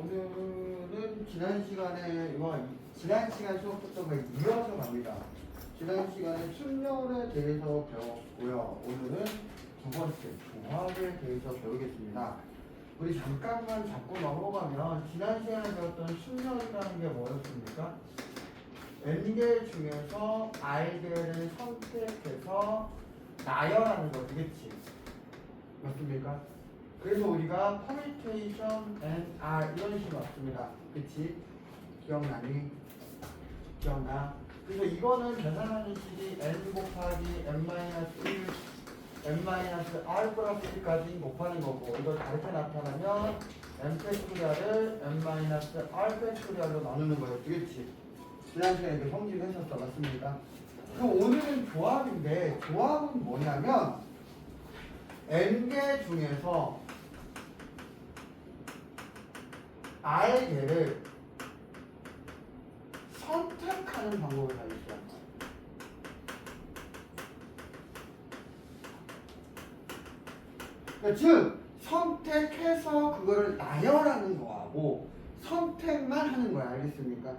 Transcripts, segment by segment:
오늘은 지난 시간 수업부터 이어서 갑니다. 지난 시간에 순열에 대해서 배웠고요. 오늘은 두 번째 조합에 대해서 배우겠습니다. 우리 잠깐만 잡고 넘어가면 지난 시간에 배웠던 순열이라는 게 뭐였습니까? n개 중에서 r개를 선택해서 나열하는 거지, 그치? 맞습니까? 그래서 우리가 permutation and r 이런 식으로 왔습니다. 그치? 기억나니? 기억나? 그래서 이거는 계산하는 식이 n 곱하기 n-1 n-r 플러스 1까지 곱하는 거고, 이걸 다르게 나타나면 n 팩토리얼을 n-r 팩토리얼로 나누는 거였지, 그치? 지난 시간에 이렇게 성질을 했었어. 맞습니까? 그럼 오늘은 조합인데, 조합은 뭐냐면 n개 중에서 r개를 선택하는 방법을 가르치죠. 그러니까 즉 선택해서 그거를 나열하는 거하고 선택만 하는 거야. 알겠습니까?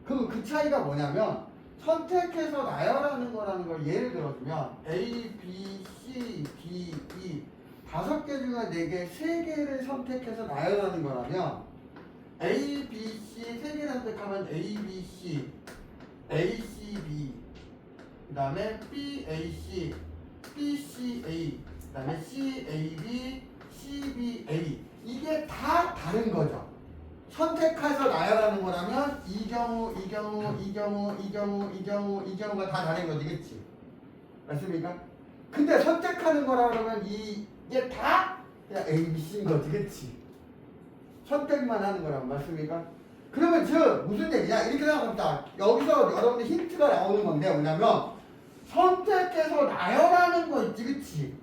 그 차이가 뭐냐면 선택해서 나열하는 거라는 걸 예를 들어주면 A, B, C, D, E 5개 중에 4개, 3개를 선택해서 나열하는 거라면 A, B, C 3개 선택하면 A, B, C, A, C, B 그 다음에 B, A, C, B, C, A 그 다음에 C, A, B, C, B, A 이게 다 다른 거죠. 선택해서 나열하는 거라면 이 경우가 다 다른 거지, 그치? 맞습니까? 근데 선택하는 거라 그러면 이게 다 그냥 A, B, C인 거지, 그치? 선택만 하는 거라면 맞습니까? 그러면 즉 무슨 얘기냐? 이렇게 생각합니다. 여기서 여러분들 힌트가 나오는 건데 뭐냐면 선택해서 나열하는 거 있지, 그치?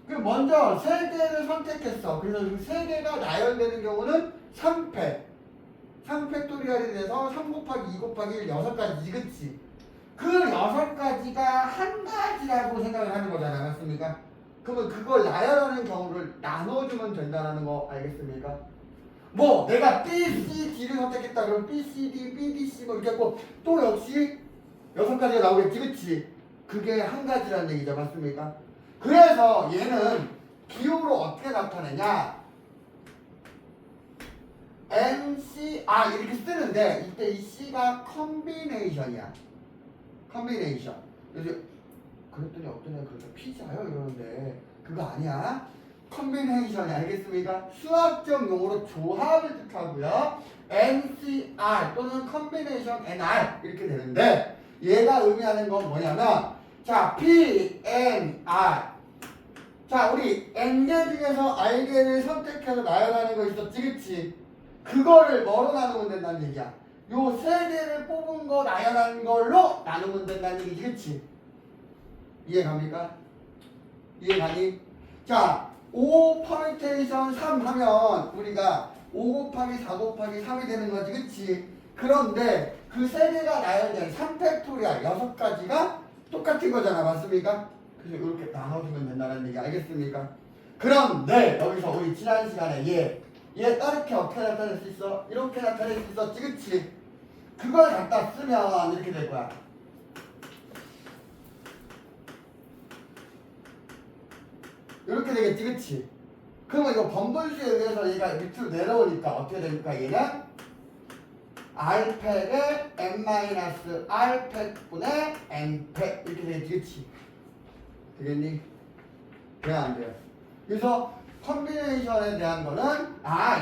그럼 먼저 3개를 선택했어. 그래서 그 3개가 나열되는 경우는 3팩토리얼이 돼서 3 곱하기 2 곱하기 1 6가지지, 그치? 그 6가지가 한 가지라고 생각을 하는 거잖아, 맞습니까? 그러면 그걸 나열하는 경우를 나눠주면 된다는 거 알겠습니까? 뭐 내가 B, C, D를 선택했다 그러면 B, C, D, B, D, C 뭐 이렇게 했고 또 역시 6가지가 나오겠지, 그치? 그게 한 가지라는 얘기죠, 맞습니까? 그래서 얘는 기호로 어떻게 나타내냐? N, C, 이렇게 쓰는데 이때 이 C가 컨비네이션이야. 컨비네이션. 그래서 그랬더니 어떤 애가 그렇게 피자요 이러는데 그거 아니야. 컨비네이션이 알겠습니까? 수학적 용어로 조합을 뜻하고요. NCR 또는 컨비네이션 NR 이렇게 되는데 얘가 의미하는 건 뭐냐면 자 P, N, R 자 우리 N개 중에서 R개를 선택해서 나열하는 거 있었지, 그치? 그거를 뭐로 나누면 된다는 얘기야? 요 3개를 뽑은 거 나열하는 걸로 나누면 된다는 얘기지, 그치? 이해갑니까? 이해가니? 자 5 퍼뮤테이션 3 하면 우리가 5 곱하기 4 곱하기 3이 되는 거지, 그치? 그런데 그 3개가 나열된 3팩토리얼 6가지가 똑같은 거잖아, 맞습니까? 그래서 이렇게 나눠주면 된다는 얘기 알겠습니까? 그런데 여기서 우리 지난 시간에 얘 이렇게 어떻게 나타낼 수 있어? 이렇게 나타낼 수 있었지, 그치? 그걸 갖다 쓰면 이렇게 될 거야. 이렇게 되겠지, 그치? 그러면 이거 번분수에 의해서 얘가 밑으로 내려오니까 어떻게 됩니까? 얘는 R팩에 n-R팩분의 n팩 이렇게 되겠지, 그치? 되겠니? 돼, 안 돼요? 그래서 컨비네이션에 대한 거는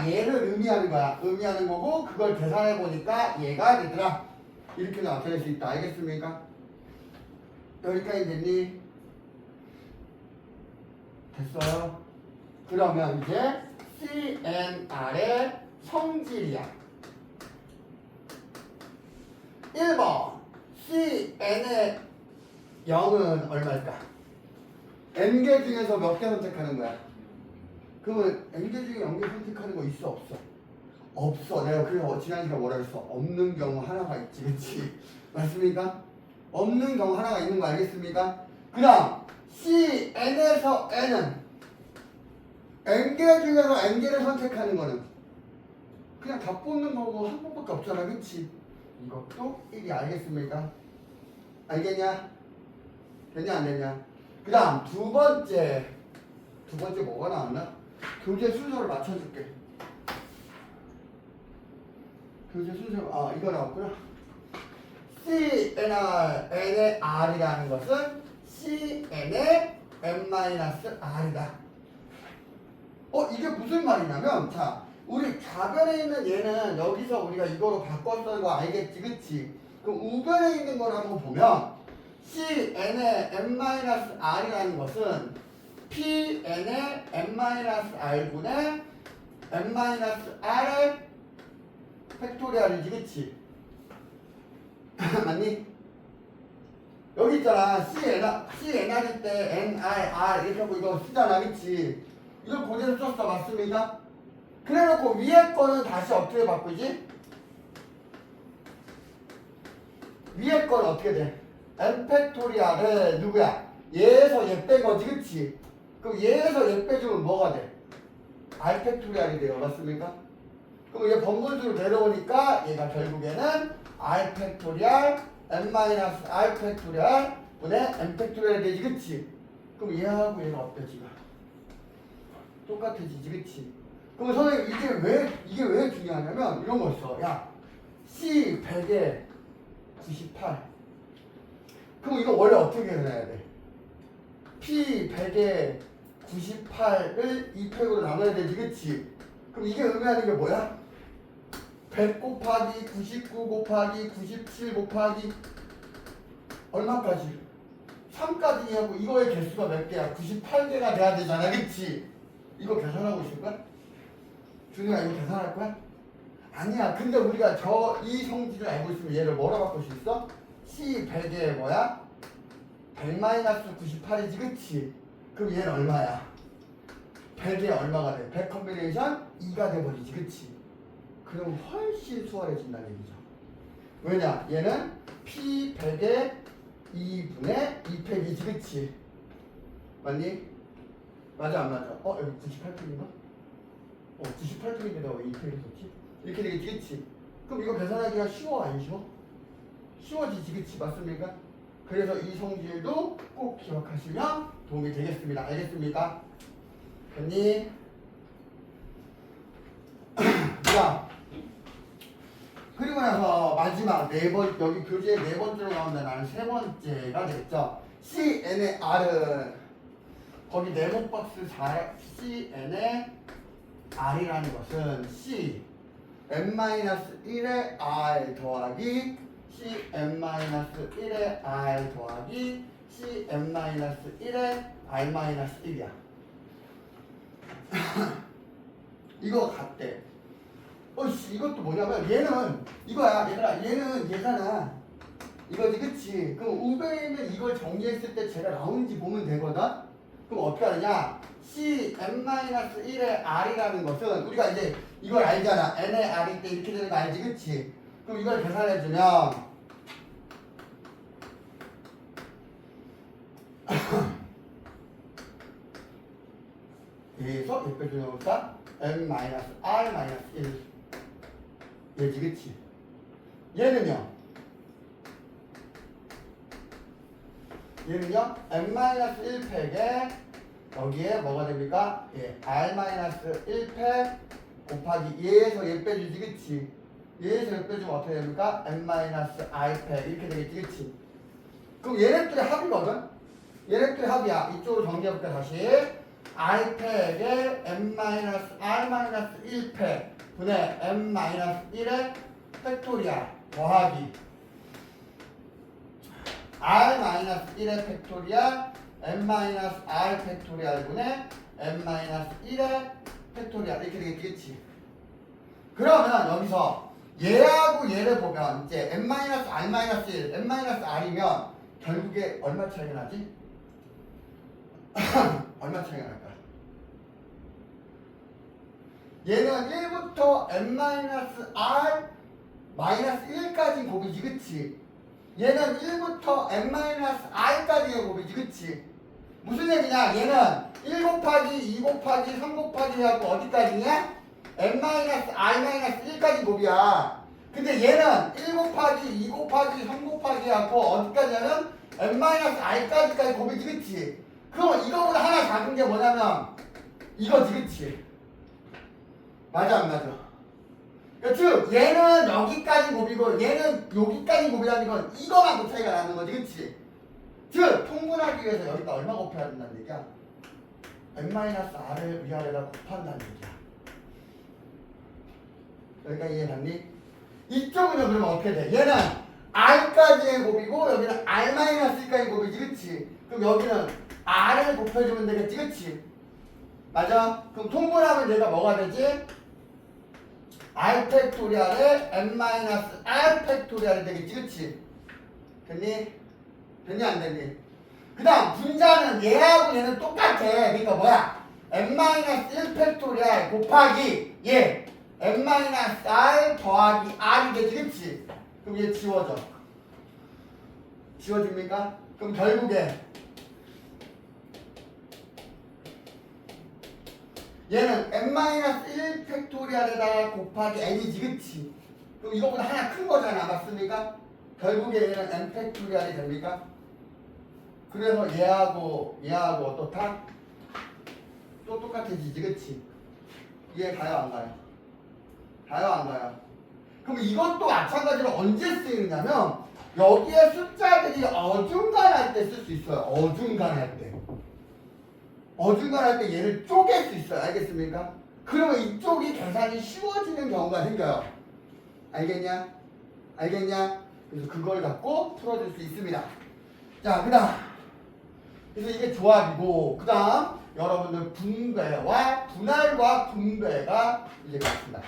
얘를 의미하는 거야. 의미하는 거고 그걸 계산해 보니까 얘가 되더라. 이렇게 나타낼 수 있다. 알겠습니까? 여기까지 됐니? 됐어요? 그러면 이제 CNR의 성질이야. 1번 CN의 0은 얼마일까? N개 중에서 몇 개 선택하는 거야? 그러면 N개 중에 0개 선택하는 거 있어, 없어? 없어. 내가 그래서 지난 시간에 뭐라 했어? 없는 경우 하나가 있지, 그치? 맞습니까? 없는 경우 하나가 있는 거 알겠습니까? 그 다음 CN에서 N은 N개 중에서 N개를 선택하는 거는 그냥 다 뽑는 거고 한 번밖에 없잖아. 그치? 이것도 1이 알겠습니까? 알겠냐? 됐냐 안 됐냐? 그 다음 두 번째 뭐가 나왔나? 교재 순서를 맞춰줄게. 교재 순서 이거 나왔구나. CNR, N의 R이라는 것은 CN의 M-R이다. 이게 무슨 말이냐면, 자, 우리 좌변에 있는 얘는 여기서 우리가 이거로 바꿨던 거 알겠지, 그치? 그럼 우변에 있는 걸 한번 보면, CN의 M-R이라는 것은 PN의 M-R분의 M-R의 팩토리얼이지, 그치? 맞니? 여기 있잖아. CNR일 때 NIR 이렇게 하고 이거 쓰잖아. 그치? 이걸 그대로 썼어. 맞습니까? 그래 놓고 위에 거는 다시 어떻게 바꾸지? 위에 거는 어떻게 돼? N 팩토리얼은 누구야? 얘에서 얘 뺀 거지. 그치? 그럼 얘에서 얘 빼주면 뭐가 돼? R 팩토리얼이 돼요. 맞습니까? 그럼 얘 번분수로 내려오니까 얘가 결국에는 R 팩토리얼 n-r 팩토리얼 분의 n 팩토리얼이 되지. 그치? 그럼 얘하고 얘가 어때 지금? 똑같아지지. 그치? 그럼 선생님 이게 왜 중요하냐면 이런 거 있어. 야 C 100에 98. 그럼 이거 원래 어떻게 해야 돼? P 100에 98을 2팩으로 나눠야 되지. 그치? 그럼 이게 의미하는 게 뭐야? 100 곱하기 99 곱하기 97 곱하기 얼마까지? 3까지 하고 이거의 개수가 몇 개야? 98개가 돼야 되잖아. 그치? 이거 계산하고 있을 거야? 준우야 이거 계산할 거야? 아니야. 근데 우리가 이 성질을 알고 있으면 얘를 뭐라 바꿀 수 있어? C 100에 뭐야? 100-98이지. 그치? 그럼 얘는 얼마야? 100에 얼마가 돼? 100 컴비네이션 2가 돼버리지. 그치? 그럼 훨씬 수월해진다는 얘기죠. 왜냐? 얘는 P100의 2분의 2팩이지. 그치? 맞니? 맞아 안 맞아? 여기 98팩인가? 98팩인데 내가 왜 2팩을 썼지? 이렇게 되겠지. 그치? 그럼 이거 계산하기가 쉬워 안 쉬워? 쉬워지지. 그치? 맞습니까? 그래서 이 성질도 꼭 기억하시면 도움이 되겠습니다. 알겠습니까? 됐니? 자, 그리고 나서 마지막 여기 교재에 4번째로 나온다. 나는 3번째가 되겠죠. CN의 R은 거기 네모 박스 CN의 R이라는 것은 C n-1의 R 더하기 Cn-1의 R 더하기 Cn-1의 R-1이야. 이거 같대. 이것도 뭐냐면 얘는 이거야. 얘들아 얘는 얘잖아. 이거지. 그치? 그럼 우변에 있는 이걸 정리했을 때 제가 나오는지 보면 되거든. 그럼 어떻게 하느냐? Cn-1의 R이라는 것은 우리가 이제 이걸 알잖아. n의 R일 때 이렇게 되는 거 알지? 그치? 그럼 이걸 계산해주면 그래서 몇 배 주니까 n-r-1 얘지. 그치? 얘는요 n-1팩에 여기에 뭐가 됩니까? r-1팩 곱하기 얘에서 얘 빼주지. 그치? 얘에서 얘 빼주면 어떻게 됩니까? n-r팩 이렇게 되겠지. 그치? 그럼 얘네들의 합이거든? 얘네들의 합이야. 이쪽으로 정리해볼게. 다시 r팩에 n-r-1팩 분의 n-1의 팩토리얼 더하기 r-1의 팩토리얼 n-r 팩토리얼 분의 n-1의 팩토리얼 이렇게 되겠지. 그러면 여기서 얘하고 얘를 보면 이제 n-r-1, n-r이면 결국에 얼마 차이가 나지? 얼마 차이가 날까? 얘는 1부터 n-r-1까지 곱이지. 그치? 얘는 1부터 n-r까지의 곱이지. 그치? 무슨 얘기냐? 얘는 1 곱하기 2 곱하기 3 곱하기 해갖고 어디까지냐? n-i-1까지 곱이야. 근데 얘는 1 곱하기 2 곱하기 3 곱하기 하고 어디까지 하면 n-i까지까지 곱이지, 그치? 그럼 이거보다 하나 작은 게 뭐냐면 이거지, 그치? 맞아 안 맞아? 그러니까 즉 얘는 여기까지 곱이고 얘는 여기까지 곱이라는 건 이거만큼 차이가 나는 거지, 그치? 즉 통분하기 위해서 여기다 얼마 곱해야 된다는 얘기야? n-r을 위아래다 곱한다는 얘기야. 여기까지 이해갔니? 이쪽은요 그러면 어떻게 돼? 얘는 r까지의 곱이고 여기는 r-1까지 곱이지, 그치? 그럼 여기는 r을 곱해주면 되겠지, 그치? 맞아? 그럼 통분하면 얘가 뭐가 되지? r 팩토리얼에 n-r 팩토리얼이 되겠지, 그치? 됐니? 됐니 안 됐니? 그 다음 분자는 얘하고 얘는 똑같아. 그러니까 뭐야? n-1 팩토리얼 곱하기 얘 n-r 더하기 r이 되지, 그치? 그럼 얘 지워져. 지워집니까? 그럼 결국에 얘는 n-1 팩토리얼에다가 곱하기 n이지, 그치? 그럼 이거보다 하나 큰 거잖아, 맞습니까? 결국에 얘는 n 팩토리얼이 됩니까? 그래서 얘하고 어떻다? 또 똑같아지지, 그치? 이해 가요 안 가요? 가요 안 가요? 그럼 이것도 마찬가지로 언제 쓰이느냐면 여기에 숫자들이 어중간할 때 쓸 수 있어요. 어중간할 때. 어중간할 때 얘를 쪼갤 수 있어요. 알겠습니까? 그러면 이쪽이 계산이 쉬워지는 경우가 생겨요. 알겠냐? 알겠냐? 그래서 그걸 갖고 풀어줄 수 있습니다. 자, 그 다음. 그래서 이게 조합이고, 그 다음 여러분들 분배와 분할과 분배가 이제 같습니다.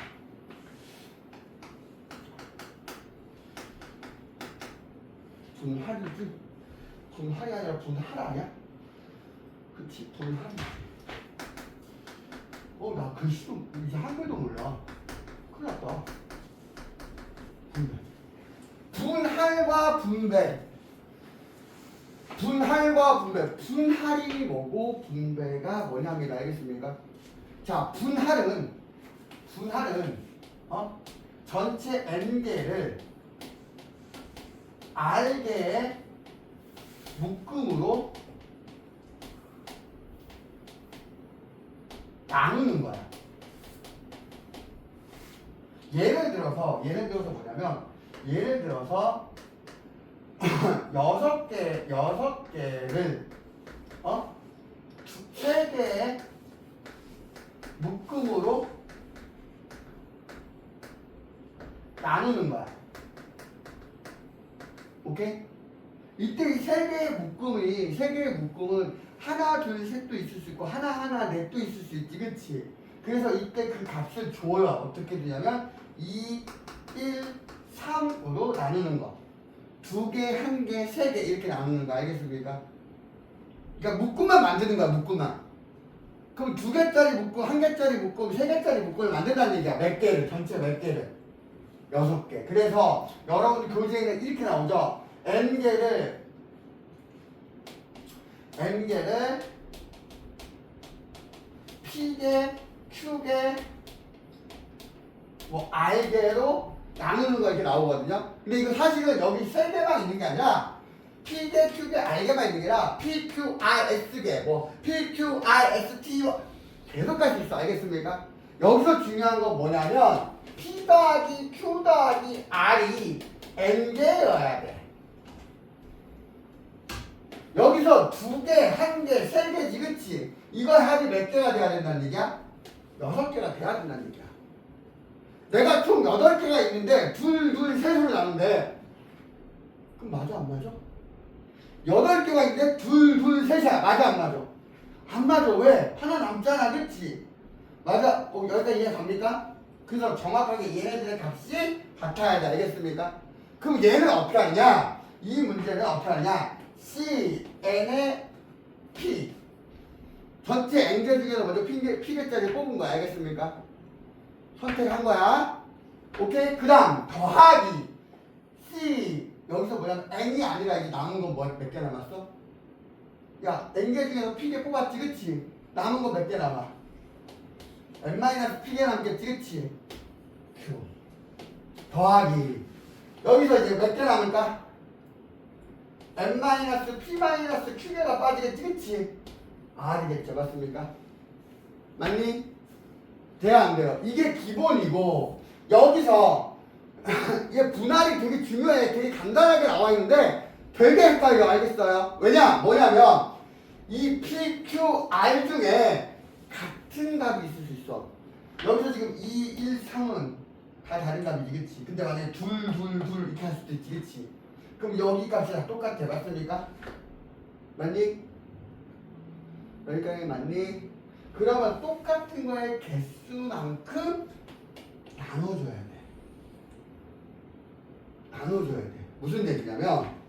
분할이지? 분할이 아니라 분할 아니야? 그치? 분할이지. 나 글씨도 이제 한글도 몰라. 큰일 났다. 분배. 분할과 분배. 분할과 분배. 분할이 뭐고 분배가 뭐냐입니다. 알겠습니까? 자, 분할은 전체 n개를 r개의 묶음으로 나누는 거야. 예를 들어서 뭐냐면 예를 들어서 6개를 3개의 묶음으로 나누는 거야. 오케이? 이때 이 3개의 묶음은 하나, 둘, 셋도 있을 수 있고 하나, 넷도 있을 수 있지, 그치? 그래서 이때 그 값을 줘요. 어떻게 되냐면 2, 1, 3으로 나누는 거. 2개, 1개, 3개 이렇게 나누는 거. 알겠습니까? 그러니까 묶음만 만드는 거야, 묶음만. 그럼 2개짜리 묶음, 1개짜리 묶음, 3개짜리 묶음을 만든다는 얘기야. 몇 개를, 전체 몇 개를. 6개. 그래서 여러분 교재에는 이렇게 나오죠. n개를 p개, q개, r개로 나누는 거 이렇게 나오거든요. 근데 이거 사실은 여기 3개만 있는 게 아니라 p개, q개, r개만 있는 게 아니라 pqrs개, pqrst 계속 갈 수 있어. 알겠습니까? 여기서 중요한 건 뭐냐면 p 더하기 q 더하기 r이 n개여야 돼. 여기서 2개, 1개, 3개지, 그치? 이거 합이 몇 개가 돼야 된다는 얘기야? 6개가 돼야 된다는 얘기야. 내가 총 8개가 있는데 둘, 셋으로 나눈대. 그럼 맞아, 안 맞아? 8개가 있는데 둘, 셋이야. 맞아, 안 맞아? 안 맞아. 왜? 하나 남잖아, 그치? 맞아. 여기까지 이해 갑니까? 그래서 정확하게 얘네들의 값이 같아야 돼. 알겠습니까? 그럼 얘는 어떻게 하느냐? 이 문제는 어떻게 하느냐? C, N의 P. 전체 N개 중에서 먼저 P개짜리 뽑은 거야. 알겠습니까? 선택한 거야. 오케이? 그 다음, 더하기. C. 여기서 뭐냐면 N이 아니라 이제 남은 건 몇 개 남았어? 야, N개 중에서 P개 뽑았지, 그치? 남은 거 몇 개 남아? N-P가 남겠지, 그치? Q 더하기 여기서 이제 몇 개 남을까? N-P-Q개가 빠지겠지, 그치? R이겠죠, 맞습니까? 맞니? 돼요, 안 돼요? 이게 기본이고 여기서 이게 분할이 되게 중요해. 되게 간단하게 나와 있는데 되게 헷갈려. 알겠어요? 뭐냐면 이 P, Q, R 중에 같은 값이 있을 수 있어. 여기서 지금 2, 1, 3은 다 다른 값이지, 그치? 근데 만약에 둘 이렇게 할 수도 있지, 그치? 그럼 여기 값이 다 똑같아. 맞습니까? 맞니? 여기까지 맞니? 그러면 똑같은 거의 개수만큼 나눠줘야 돼. 나눠줘야 돼. 무슨 얘기냐면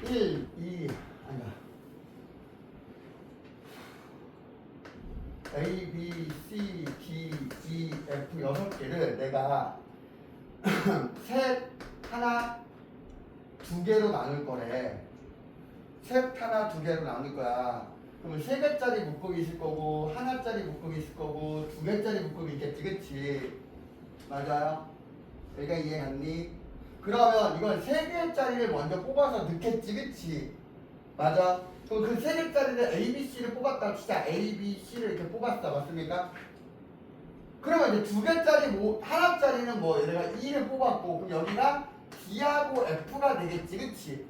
1, 2, 아니다. A, B, C, D, E, F 6개를 내가 셋, 하나, 두 개로 나눌 거래. 셋, 하나, 두 개로 나눌 거야. 그러면 세 개짜리 묶음이 있을 거고, 하나짜리 묶음이 있을 거고, 두 개짜리 묶음이 있겠지, 그치? 맞아요? 여기가 이해 갔니? 그러면 이건 세 개짜리를 먼저 뽑아서 넣겠지, 그치? 맞아? 그럼 그 세 개짜리를 A, B, C를 뽑았다. 진짜 A, B, C를 이렇게 뽑았다. 맞습니까? 그러면 이제 두 개짜리, 하나짜리는 얘가 2를 뽑았고, 그럼 여기가 D하고 F가 되겠지, 그치?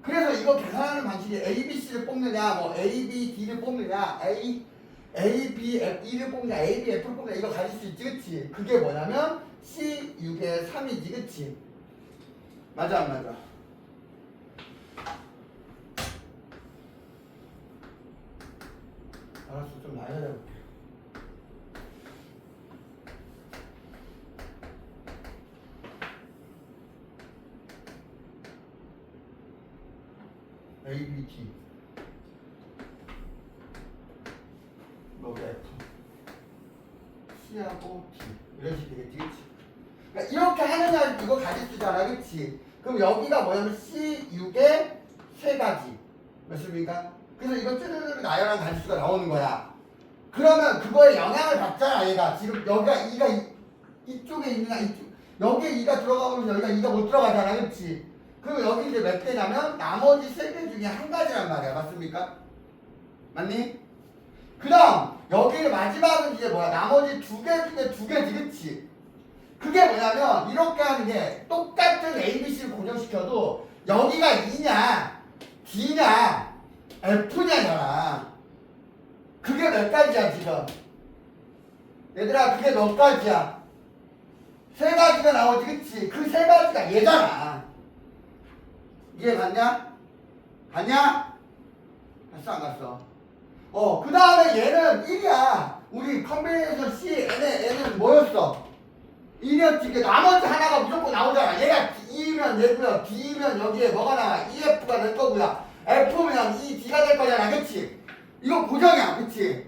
그래서 이거 계산하는 방식이 A, B, C를 뽑느냐, A, B, D를 뽑느냐, A, B, F, E를 뽑느냐, A, B, F를 뽑느냐, 이거 가질 수 있지, 그치? 그게 뭐냐면 C, 6에 3이지, 그치? 맞아, 안 맞아? 알았어, 좀 나열해 볼게. A, B, D 여기 F C하고 D 이런 식이 되겠지, 그치? 그러니까 이렇게 하느냐 이거 가질 수잖아, 그치? 그럼 여기가 뭐냐면 C6의 세 가지 맞습니까? 그래서 이거 쭈르르 나열한 가지수가 나오는 거야. 그러면 그거에 영향을 받잖아, 얘가. 지금 여기가 2가 이쪽에 있느냐, 이쪽. 여기에 2가 들어가면 여기가 2가 못 들어가잖아, 그치? 그럼 여기 이제 몇 개냐면 나머지 세 개 중에 한 가지란 말이야. 맞습니까? 맞니? 그 다음 여기 마지막은 이제 뭐야? 나머지 두 개 중에 두 개지, 그치? 그게 뭐냐면 이렇게 하는 게 똑같은 ABC를 고정시켜도 여기가 2냐 D냐 F냐잖아. 그게 몇 가지야 지금? 얘들아, 그게 몇 가지야? 세 가지가 나오지, 그치? 그 세 가지가 얘잖아. 이해 갔냐? 갔냐? 갔어, 안 갔어? 그 다음에 얘는 1이야. 우리 컨비네이션 C, N은 뭐였어? 1이었지. 나머지 하나가 무조건 나오잖아. 얘가 E면 얘고요. D면 여기에 뭐가 나와? EF가 될 거고요. F면 D가 될 거잖아. 그치? 이거 고정이야. 그치?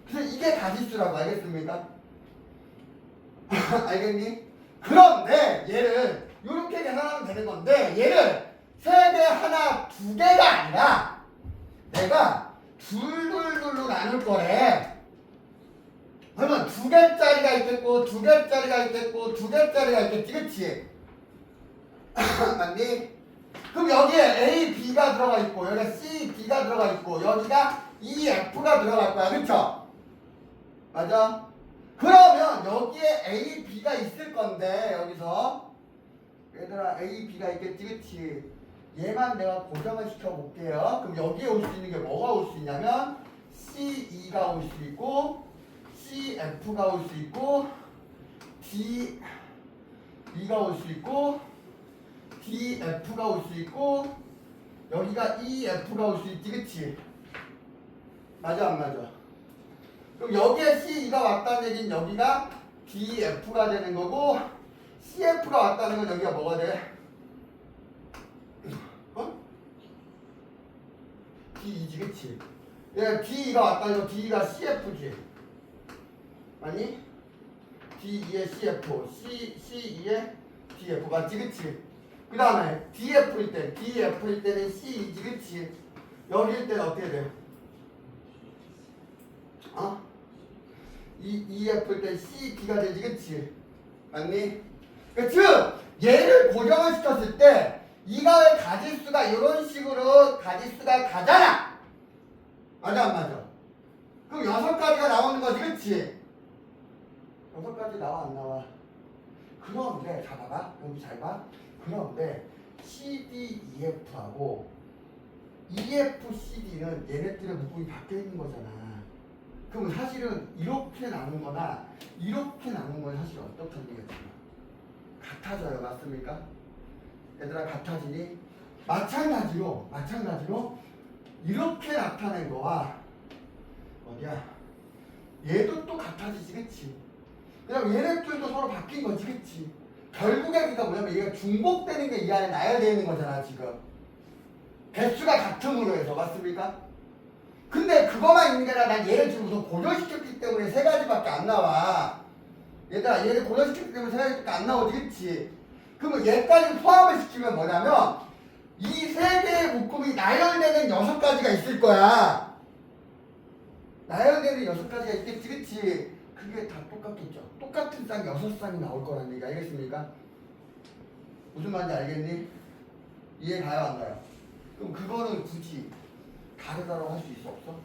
그래서 이게 가지수라고. 알겠습니까? 알겠니? 그런데 얘를 이렇게 계산하면 되는 건데 얘를 세 개, 하나, 두 개가 아니라 내가 둘로 나눌 거래. 그러면 두 개짜리가 있겠고, 두 개짜리가 있겠고, 두 개짜리가 있겠지, 그치? 맞니? 그럼 여기에 A, B가 들어가 있고, 여기가 C, D가 들어가 있고, 여기가 E, F가 들어갈 거야, 그쵸? 맞아? 그러면 여기에 A, B가 있을 건데, 여기서 얘들아 A, B가 있겠지, 그치? 얘만 내가 고정을 시켜볼게요. 그럼 여기에 올 수 있는 게 뭐가 올 수 있냐면 C, E가 올 수 있고 C, F가 올 수 있고 D, E가 올 수 있고 D, F가 올 수 있고 여기가 E, F가 올 수 있지, 그치? 맞아, 안 맞아? 그럼 여기에 C, E가 왔다는 얘기는 여기가 D, F가 되는 거고 CF가 왔다는 건 여기가 뭐가 돼? D2지, 그치? 얘 D가 왔다는 건 D가 CF지. 맞니? D2에 CF, C2에 DF. 맞지, 그치? 그 다음에 DF일 때는 C2지, 그치? 여기일 때는 어떻게 돼? EF일 때 CD가 되지, 그치? 맞니? 즉 얘를 고정을 시켰을 때 이가의 가지수가 이런 식으로 가지수가 가잖아. 맞아 안 맞아? 그럼 6가지가 나오는 거지, 그치? 6가지 나와 안 나와? 그런데 자 봐봐, 여기 잘 봐. 그런데 CD, EF하고 EF, CD는 얘네들의 묶음이 바뀌어 있는 거잖아. 그럼 사실은 이렇게 나눈 거나 이렇게 나눈 건 사실 어떻다는 얘기야? 같아져요. 맞습니까? 얘들아 같아지니? 마찬가지로 이렇게 나타낸 거와 어디야? 얘도 또 같아지지, 그치? 그냥 얘네들도 서로 바뀐 거지, 그치? 결국에 그니까 뭐냐면 얘가 중복되는 게 이 안에 나열되어 있는 거잖아, 지금. 개수가 같음으로 해서. 맞습니까? 근데 그거만 있는 게 아니라 난 얘를 지금 우선 고려시켰기 때문에 3가지밖에 안 나와. 얘들아 얘를 고려시켰기 때문에 3가지밖에 안 나오지, 그치? 그러면 얘까지 포함을 시키면 뭐냐면 이 3개의 묶음이 나열되는 6가지가 있을 거야. 나열되는 6가지가 있겠지, 그치? 그게 다 똑같겠죠. 똑같은 쌍 6쌍이 나올 거라는 얘기 알겠습니까? 무슨 말인지 알겠니? 이해 가요 안 가요? 그럼 그거는 굳이 다르다고 할 수 있어? 없어?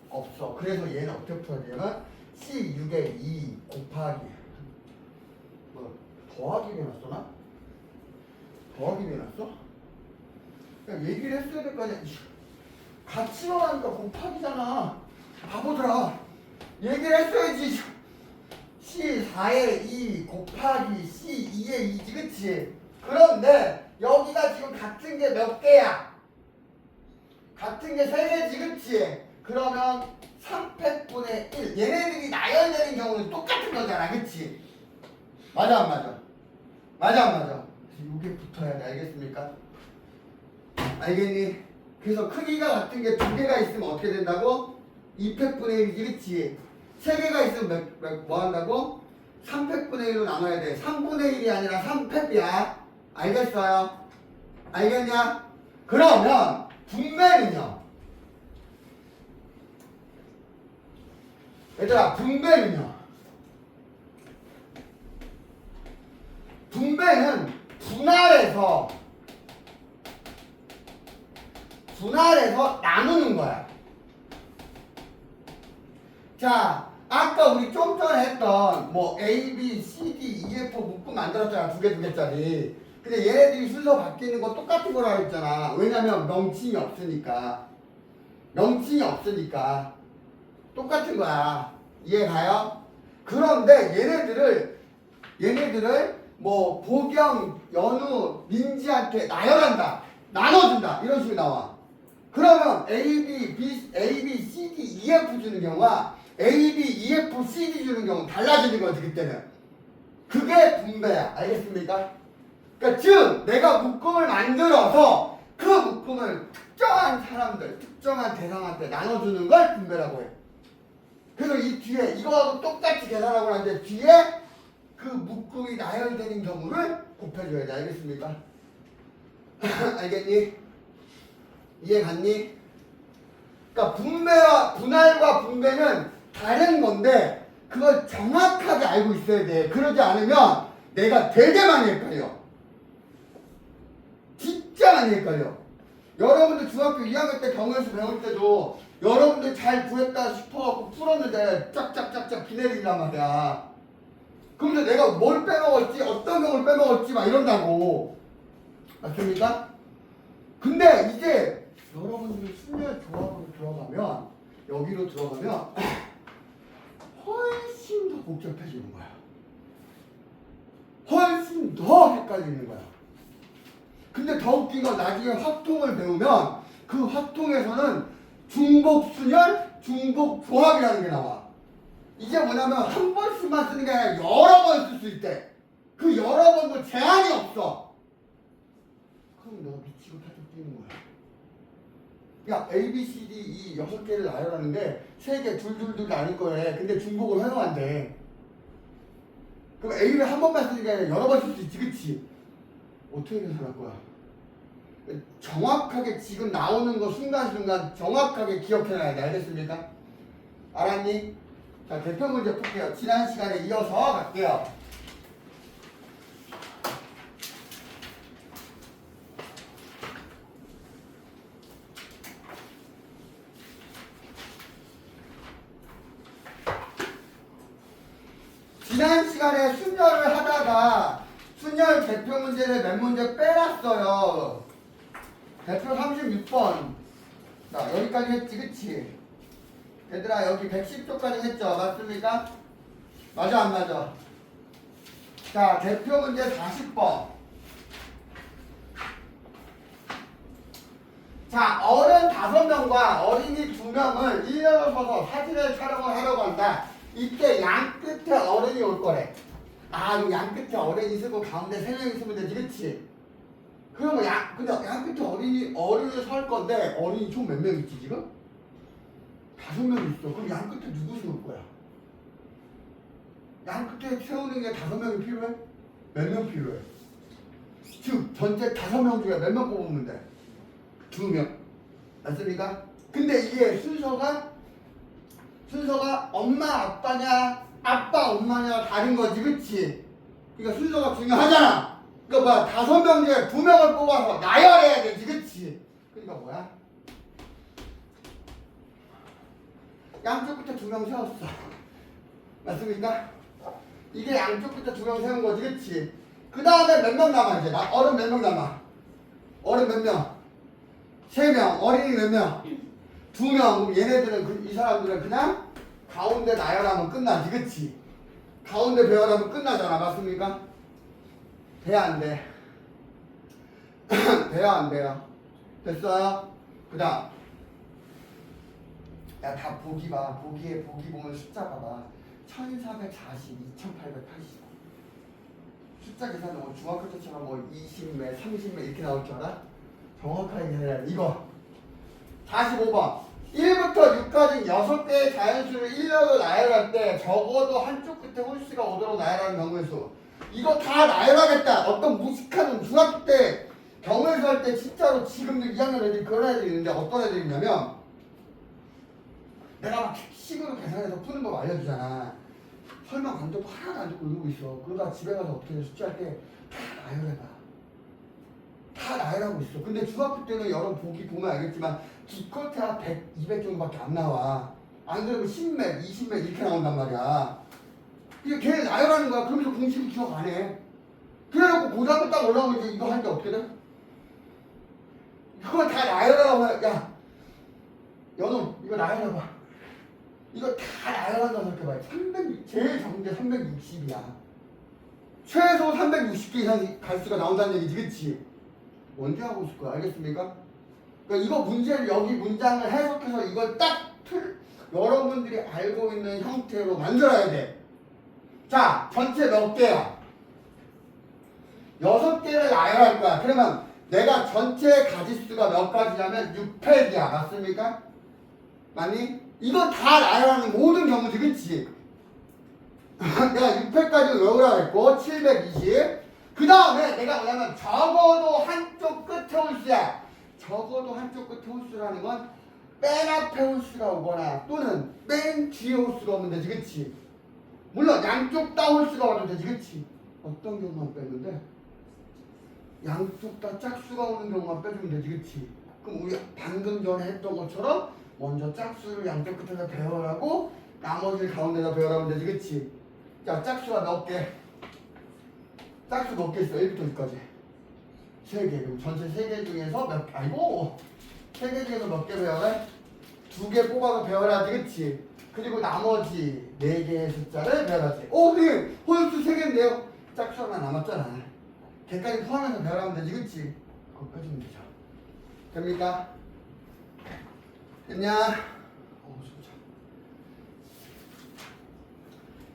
없어. 그래서 얘는 어떻게 풀어야 되냐면 C6에 2 곱하기 뭐 더하기 해놨어 나? 더하기 해놨어? 그냥 얘기를 했어야 될 거 아니야. 같이 나가니까 곱하기잖아. 바보들아. 얘기를 했어야지. C4에 2 곱하기 C2에 2지, 그치? 그런데 여기가 지금 같은 게 몇 개야? 같은 게 3개지, 그치? 그러면 3팩분의 1. 얘네들이 나열되는 경우는 똑같은 거잖아, 그치? 맞아 안 맞아? 맞아 안 맞아? 이게 붙어야 돼. 알겠습니까? 알겠니? 그래서 크기가 같은 게 2개가 있으면 어떻게 된다고? 2팩분의 1이지, 그치? 3개가 있으면 뭐 한다고? 3팩분의 1로 나눠야 돼. 3분의 1이 아니라 3팩이야. 알겠어요? 알겠냐? 그러면 분배는요? 얘들아 분배는요? 분배는 분할해서 나누는 거야. 자, 아까 우리 좀 전에 했던 뭐 A, B, C, D, E, F 묶음 만들었잖아. 2개짜리. 근데 얘네들이 순서 바뀌는 거 똑같은 거라 했잖아. 왜냐면 명칭이 없으니까. 똑같은 거야. 이해 가요? 그런데 얘네들을 뭐 보경, 연우, 민지한테 나열한다. 나눠준다. 이런 식으로 나와. 그러면 A, B, C, D, E, F 주는 경우와 A, B, E, F, C, D 주는 경우는 달라지는 거지, 그때는. 그게 분배야. 알겠습니까? 그러니까 즉 내가 묶음을 만들어서 그 묶음을 특정한 사람들, 특정한 대상한테 나눠주는 걸 분배라고 해. 그래서 이 뒤에 이거하고 똑같이 계산하고 나는데 뒤에 그 묶음이 나열되는 경우를 곱해줘야 돼. 알겠습니까? 알겠니? 이해 갔니? 그러니까 분배와 분할과 분배는 다른 건데 그걸 정확하게 알고 있어야 돼. 그러지 않으면 내가 되게 많이 헷갈려. 진짜 많이 헷갈려. 여러분들 중학교 2학년 때 경영수 배울 때도 여러분들 잘 구했다 싶어갖고 풀었는데 쫙쫙쫙쫙 비 내린단 말이야. 그러면서 내가 뭘 빼먹었지, 어떤 경우를 빼먹었지 막 이런다고. 맞습니까? 근데 이제 여러분들이 순열 조합으로 들어가면 여기로 들어가면 훨씬 더 복잡해지는 거야. 훨씬 더 헷갈리는 거야. 근데 더 웃긴 건 나중에 확통을 배우면 그 확통에서는 중복순열, 중복조합이라는 게 나와. 이게 뭐냐면 한 번씩만 쓰는 게 아니라 여러 번 쓸 수 있대. 그 여러 번도 제한이 없어. 그럼 내가 미치고 팔짝 뛰는 거야. 야, A, B, C, D, E 6개를 나열하는데 3개 둘둘둘 나눌 거래. 근데 중복을 허용한대. 그럼 A를 한 번만 쓰는 게 아니라 여러 번 쓸 수 있지, 그치? 어떻게 계산할 거야? 정확하게 지금 나오는 거 순간순간 정확하게 기억해놔야 돼. 알겠습니까? 알았니? 자, 대표 문제 풀게요. 지난 시간에 이어서 갈게요. 지난 시간에 순열을 하다가 순열 대표 문제를 몇 문제 빼놨어요. 대표 36번. 자, 여기까지 했지, 그치? 얘들아, 여기 110쪽까지 했죠? 맞습니까? 맞아, 안 맞아? 자, 대표 문제 40번. 자, 어른 5명과 어린이 2명을 일렬로 서서 사진을 촬영을 하려고 한다. 이때 양 끝에 어른이 올 거래. 아, 그럼 양 끝에 어른이 있고 가운데 3명 있으면 되지, 그치? 그러면 근데 양 끝에 어른을 설 건데, 어른이 총 몇 명 있지, 지금? 5명 있어. 그럼 양 끝에 누구 세울 거야? 양 끝에 세우는 게 5명이 필요해? 몇 명 필요해? 즉, 전체 5명 중에 몇 명 뽑으면 돼? 2명. 맞습니까? 근데 이게 순서가 엄마 아빠냐 아빠 엄마냐 다른 거지, 그치? 그러니까 순서가 중요하잖아. 그러니까 뭐야, 5명 중에 2명을 뽑아서 나열해야 되지, 그치? 그러니까 뭐야, 양쪽 끝에 2명 세웠어. 맞습니까? 이게 양쪽 끝에 2명 세운 거지, 그치? 그 다음에 몇 명 남아 이제? 어른 몇 명 남아? 어른 몇 명? 3명. 어린이 몇 명? 2명. 그럼 얘네들은 이 사람들은 그냥 가운데 나열하면 끝나지, 그치? 가운데 배열하면 끝나잖아. 맞습니까? 돼, 안 돼? 돼요, 안 돼요? 됐어요? 그 다음, 야, 다 보기 봐. 보기 보면 숫자 봐봐. 1440, 2880. 숫자 계산은 뭐 중학교 때처럼 뭐 20매, 30매 이렇게 나올 줄 알아? 정확하게 해야 돼. 이거 45번 1부터 6까지 6개의 자연수를 일렬로 나열할 때 적어도 한쪽 끝에 홀수가 오도록 나열하는 경우의 수. 이거 다 나열하겠다. 어떤 무식한 중학교 때 경우에서 할 때 진짜로 지금도 2학년 애들이 그런 애들이 있는데, 어떤 애들이 있냐면 내가 막 식으로 계산해서 푸는 법 알려주잖아. 설명 안 듣고 하나도 안 듣고 이러고 있어. 그러다 집에 가서 어떻게 해? 숙제할 때 다 나열해봐. 다 나열하고 있어. 근데 중학교 때는 여러분 보면 알겠지만 기껏해야 100, 200 정도밖에 안 나와. 안 그러면 10매, 20매 이렇게 나온단 말이야. 이게 걔 나열하는 거야. 그러면서 공식을 기억 안 해. 그래놓고 고등학교 딱 올라오면 이제 이거 하니까 어떻게 돼? 그걸 다 나열하라고 해. 야, 연우 이거 나열해봐. 이거 다 나열한다고 생각해봐. 제일 적은 게 360이야. 최소 360개 이상 갈수가 나온다는 얘기지, 그치? 언제 하고 있을 거야, 알겠습니까? 그러니까 이거 문제를, 여기 문장을 해석해서 이걸 딱 여러분들이 알고 있는 형태로 만들어야 돼. 자, 전체 몇 개야? 6개를 나열할 거야. 그러면 내가 전체 가지수가 몇 가지냐면 6팩이야. 맞습니까? 맞니? 이거 다 나열하는 모든 경우지, 그치? 내가 6팩까지 외우라고 했고 720. 그 다음에 내가 뭐냐면 적어도 한쪽 끝에 홀수야. 적어도 한쪽 끝에 홀수라는 건 맨 앞에 홀수가 오거나 또는 맨 뒤에 홀수가 오면 되지, 그치? 물론 양쪽 다 홀수가 와도 되지, 그치? 어떤 경우만 뺐는데 양쪽 다 짝수가 오는 경우만 빼주면 되지, 그치? 그럼 우리 방금 전에 했던 것처럼 먼저 짝수를 양쪽 끝에다 배열하고 나머지를 가운데다 배열하면 되지, 그치? 자, 짝수가 몇 개? 짝수 몇 개 있어? 1부터 6까지 3개. 그럼 전체 3개 중에서 몇 개? 아이고 3개 중에서 몇 개 배열해? 2개 뽑아서 배열하지, 그치? 그리고 나머지 4개의 숫자를 배열하지. 근데 홀수 3개인데요? 짝수 하나 남았잖아. 걔까지 포함해서 배열하면 되지, 그치? 그거 빼주면 되죠. 됩니까? 됐냐?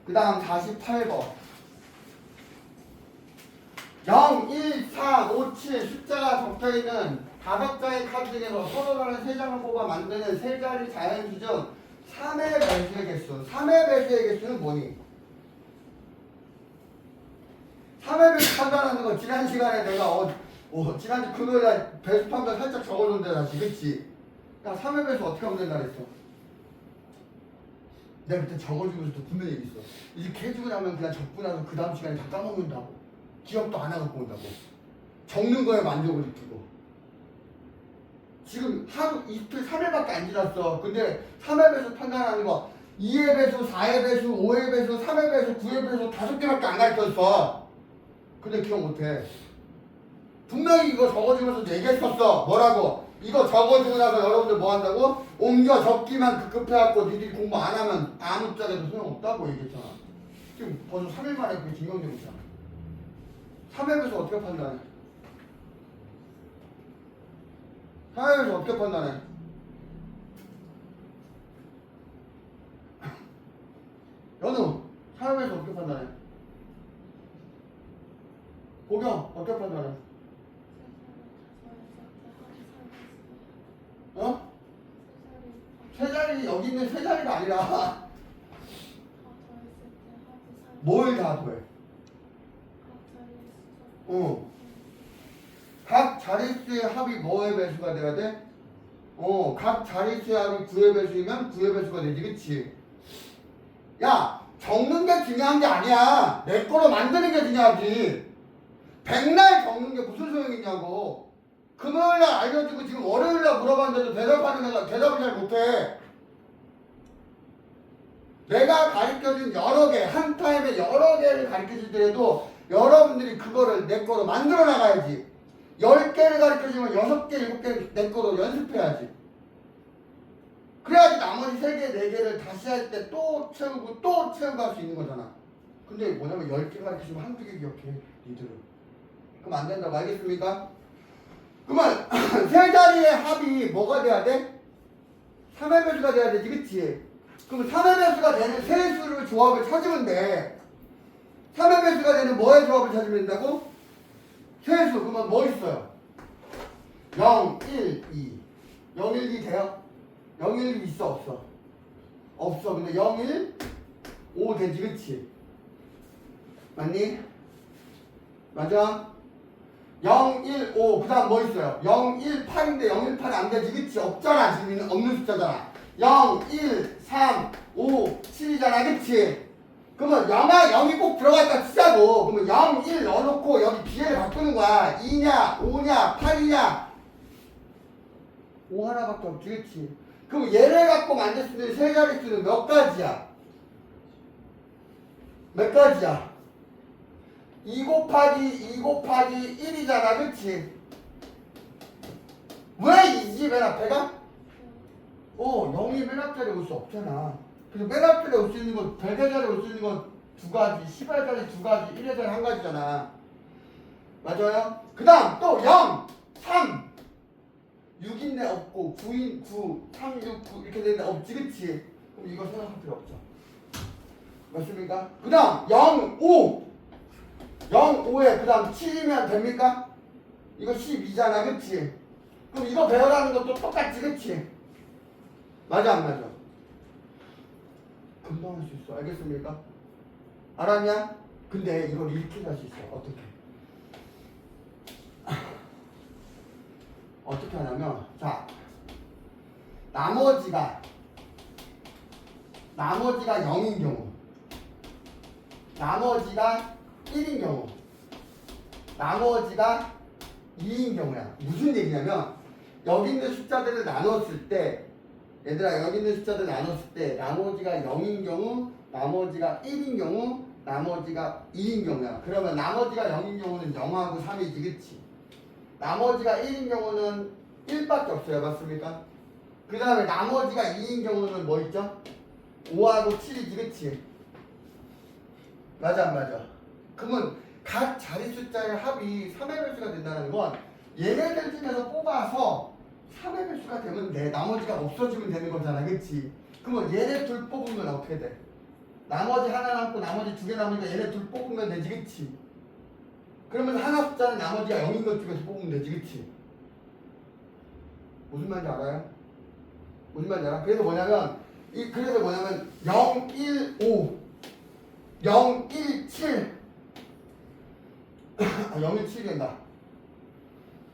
그 다음 48번 0, 1, 4, 5, 7 숫자가 적혀있는 5장의 카드 중에서 서로 다른 3장을 뽑아 만드는 3자리 자연수 중 3의 배수의 개수. 3의 배수의 개수는 뭐니? 3의 배수 판단하는 건 지난 시간에 내가 지난주 금요일에 배수 판단 살짝 적어놓은데 다시, 그치? 야, 3의 배수 어떻게 하면 된다 그랬어? 내가 그때 적어주면서도 분명히 얘기했어. 이렇게 해주고 나면 그냥 적고 나서 그 다음 시간에 다 까먹는다고. 기억도 안 하고 온다고. 적는 거에 만족을 느끼고. 지금 하루 이틀 3일밖에 안 지났어. 근데 3의 배수 판단하는 거 2의 배수, 4의 배수, 5의 배수, 3의 배수, 9의 배수 5개밖에 안 가르쳤어. 근데 기억 못해. 분명히 이거 적어주면서 얘기했었어. 뭐라고? 이거 적어주고 나서 여러분들 뭐 한다고? 옮겨 적기만 급급해갖고 니들이 공부 안 하면 아무 짝에도 소용없다고 얘기했잖아. 지금 벌써 3일 만에 그게 증명되고 있잖아. 3의 배수 어떻게 판단해? 3의 배수 어떻게 판단해? 연우 3의 배수 어떻게 판단해? 고경 어떻게 판단해? 어? 세 자리 여기 있는 세 자리가 아니라 뭘 다 더해? 각 자릿수의 합이 뭐의 배수가 돼야 돼? 각 자릿수의 합이 9의 배수이면 9의 배수가 되지, 그치? 야, 적는 게 중요한 게 아니야. 내 거로 만드는 게 중요하지. 백날 적는 게 무슨 소용이 있냐고. 금요일날 알려주고 지금 월요일날 물어봤는데도 대답하는 애가 대답을 잘 못해. 내가 가르쳐준 여러 개, 한 타임에 여러 개를 가르쳐주더라도 여러분들이 그거를 내 거로 만들어 나가야지. 10개를 가르쳐주면 6개, 7개 내 거로 연습해야지. 그래야지 나머지 3개, 4개를 다시 할 때 또 채우고 또 채우고 할 수 있는 거잖아. 근데 뭐냐면 10개 가르쳐주면 한두 개 기억해, 니들은. 그럼 안 된다고 알겠습니까? 그러면 세 자리의 합이 뭐가 돼야 돼? 3의 배수가 돼야 되지, 그치? 그럼 3의 배수가 되는 세 수를 조합을 찾으면 돼. 3의 배수가 되는 뭐의 조합을 찾으면 된다고? 세 수. 그러면 뭐 있어요? 0, 1, 2. 0, 1, 2 돼요? 0, 1, 2 있어, 없어? 없어. 근데 0, 1, 5 되지, 그치? 맞니? 맞아? 0, 1, 5. 그 다음 뭐 있어요? 0, 1, 8인데 0, 1, 8이 안 되지, 그치? 없잖아. 지금 없는 숫자잖아. 0, 1, 3, 5, 7이잖아, 그치? 그러면 0아 0이 꼭 들어갔다 치자고. 그러면 0, 1 넣어놓고 여기 비례를 바꾸는 거야. 2냐, 5냐, 8이냐. 5 하나밖에 없지, 그치? 그럼 얘를 갖고 만들 수 있는 세 자릿수는 몇 가지야? 몇 가지야? 2 곱하기 2 곱하기 1이잖아, 그치? 왜 2지 맨 앞에가? 0이 맨 앞자리에 올 수 없잖아. 그래서 맨 앞자리에 올 수 있는 건 100의 자리에 올 수 있는 건 두 가지, 10의 자리 두 가지, 1의 자리 한 가지잖아. 맞아요? 그 다음 또 0, 3 6인데 없고 9인 9, 3, 6, 9 이렇게 되는데 없지, 그치? 그럼 이거 생각할 필요 없죠. 맞습니까? 그 다음 0, 5 0, 5에 그 다음 7이면 됩니까? 이거 12잖아, 그치? 그럼 이거 배워라는 것도 똑같지, 그치? 맞아, 안 맞아? 금방 할 수 있어. 알겠습니까? 알았냐? 근데 이걸 이렇게 할 수 있어. 어떻게 하냐면, 자, 나머지가 0인 경우, 나머지가 1인 경우, 나머지가 2인 경우야. 무슨 얘기냐면 여기 있는 숫자들을 나눴을 때, 얘들아, 여기 있는 숫자들을 나눴을 때 나머지가 0인 경우, 나머지가 1인 경우, 나머지가 2인 경우야. 그러면 나머지가 0인 경우는 0하고 3이지, 그치? 나머지가 1인 경우는 1밖에 없어요. 맞습니까? 그 다음에 나머지가 2인 경우는 뭐 있죠? 5하고 7이지, 그치? 맞아, 안 맞아? 그러면 각 자리 숫자의 합이 3의 배수가 된다는 건 얘네들 중에서 뽑아서 3의 배수가 되면 돼. 나머지가 없어지면 되는 거잖아, 그치? 그러면 얘네 둘 뽑으면 어떻게 돼? 나머지 하나 남고 나머지 2개 남으니까 얘네 둘 뽑으면 되지, 그치? 그러면 하나 숫자는 나머지가 0인 것 중에서 뽑으면 되지, 그치? 무슨 말인지 알아요? 무슨 말인지 알아? 그래서 뭐냐면 0, 1, 5 0, 1, 7 0, 1, 7이 된다.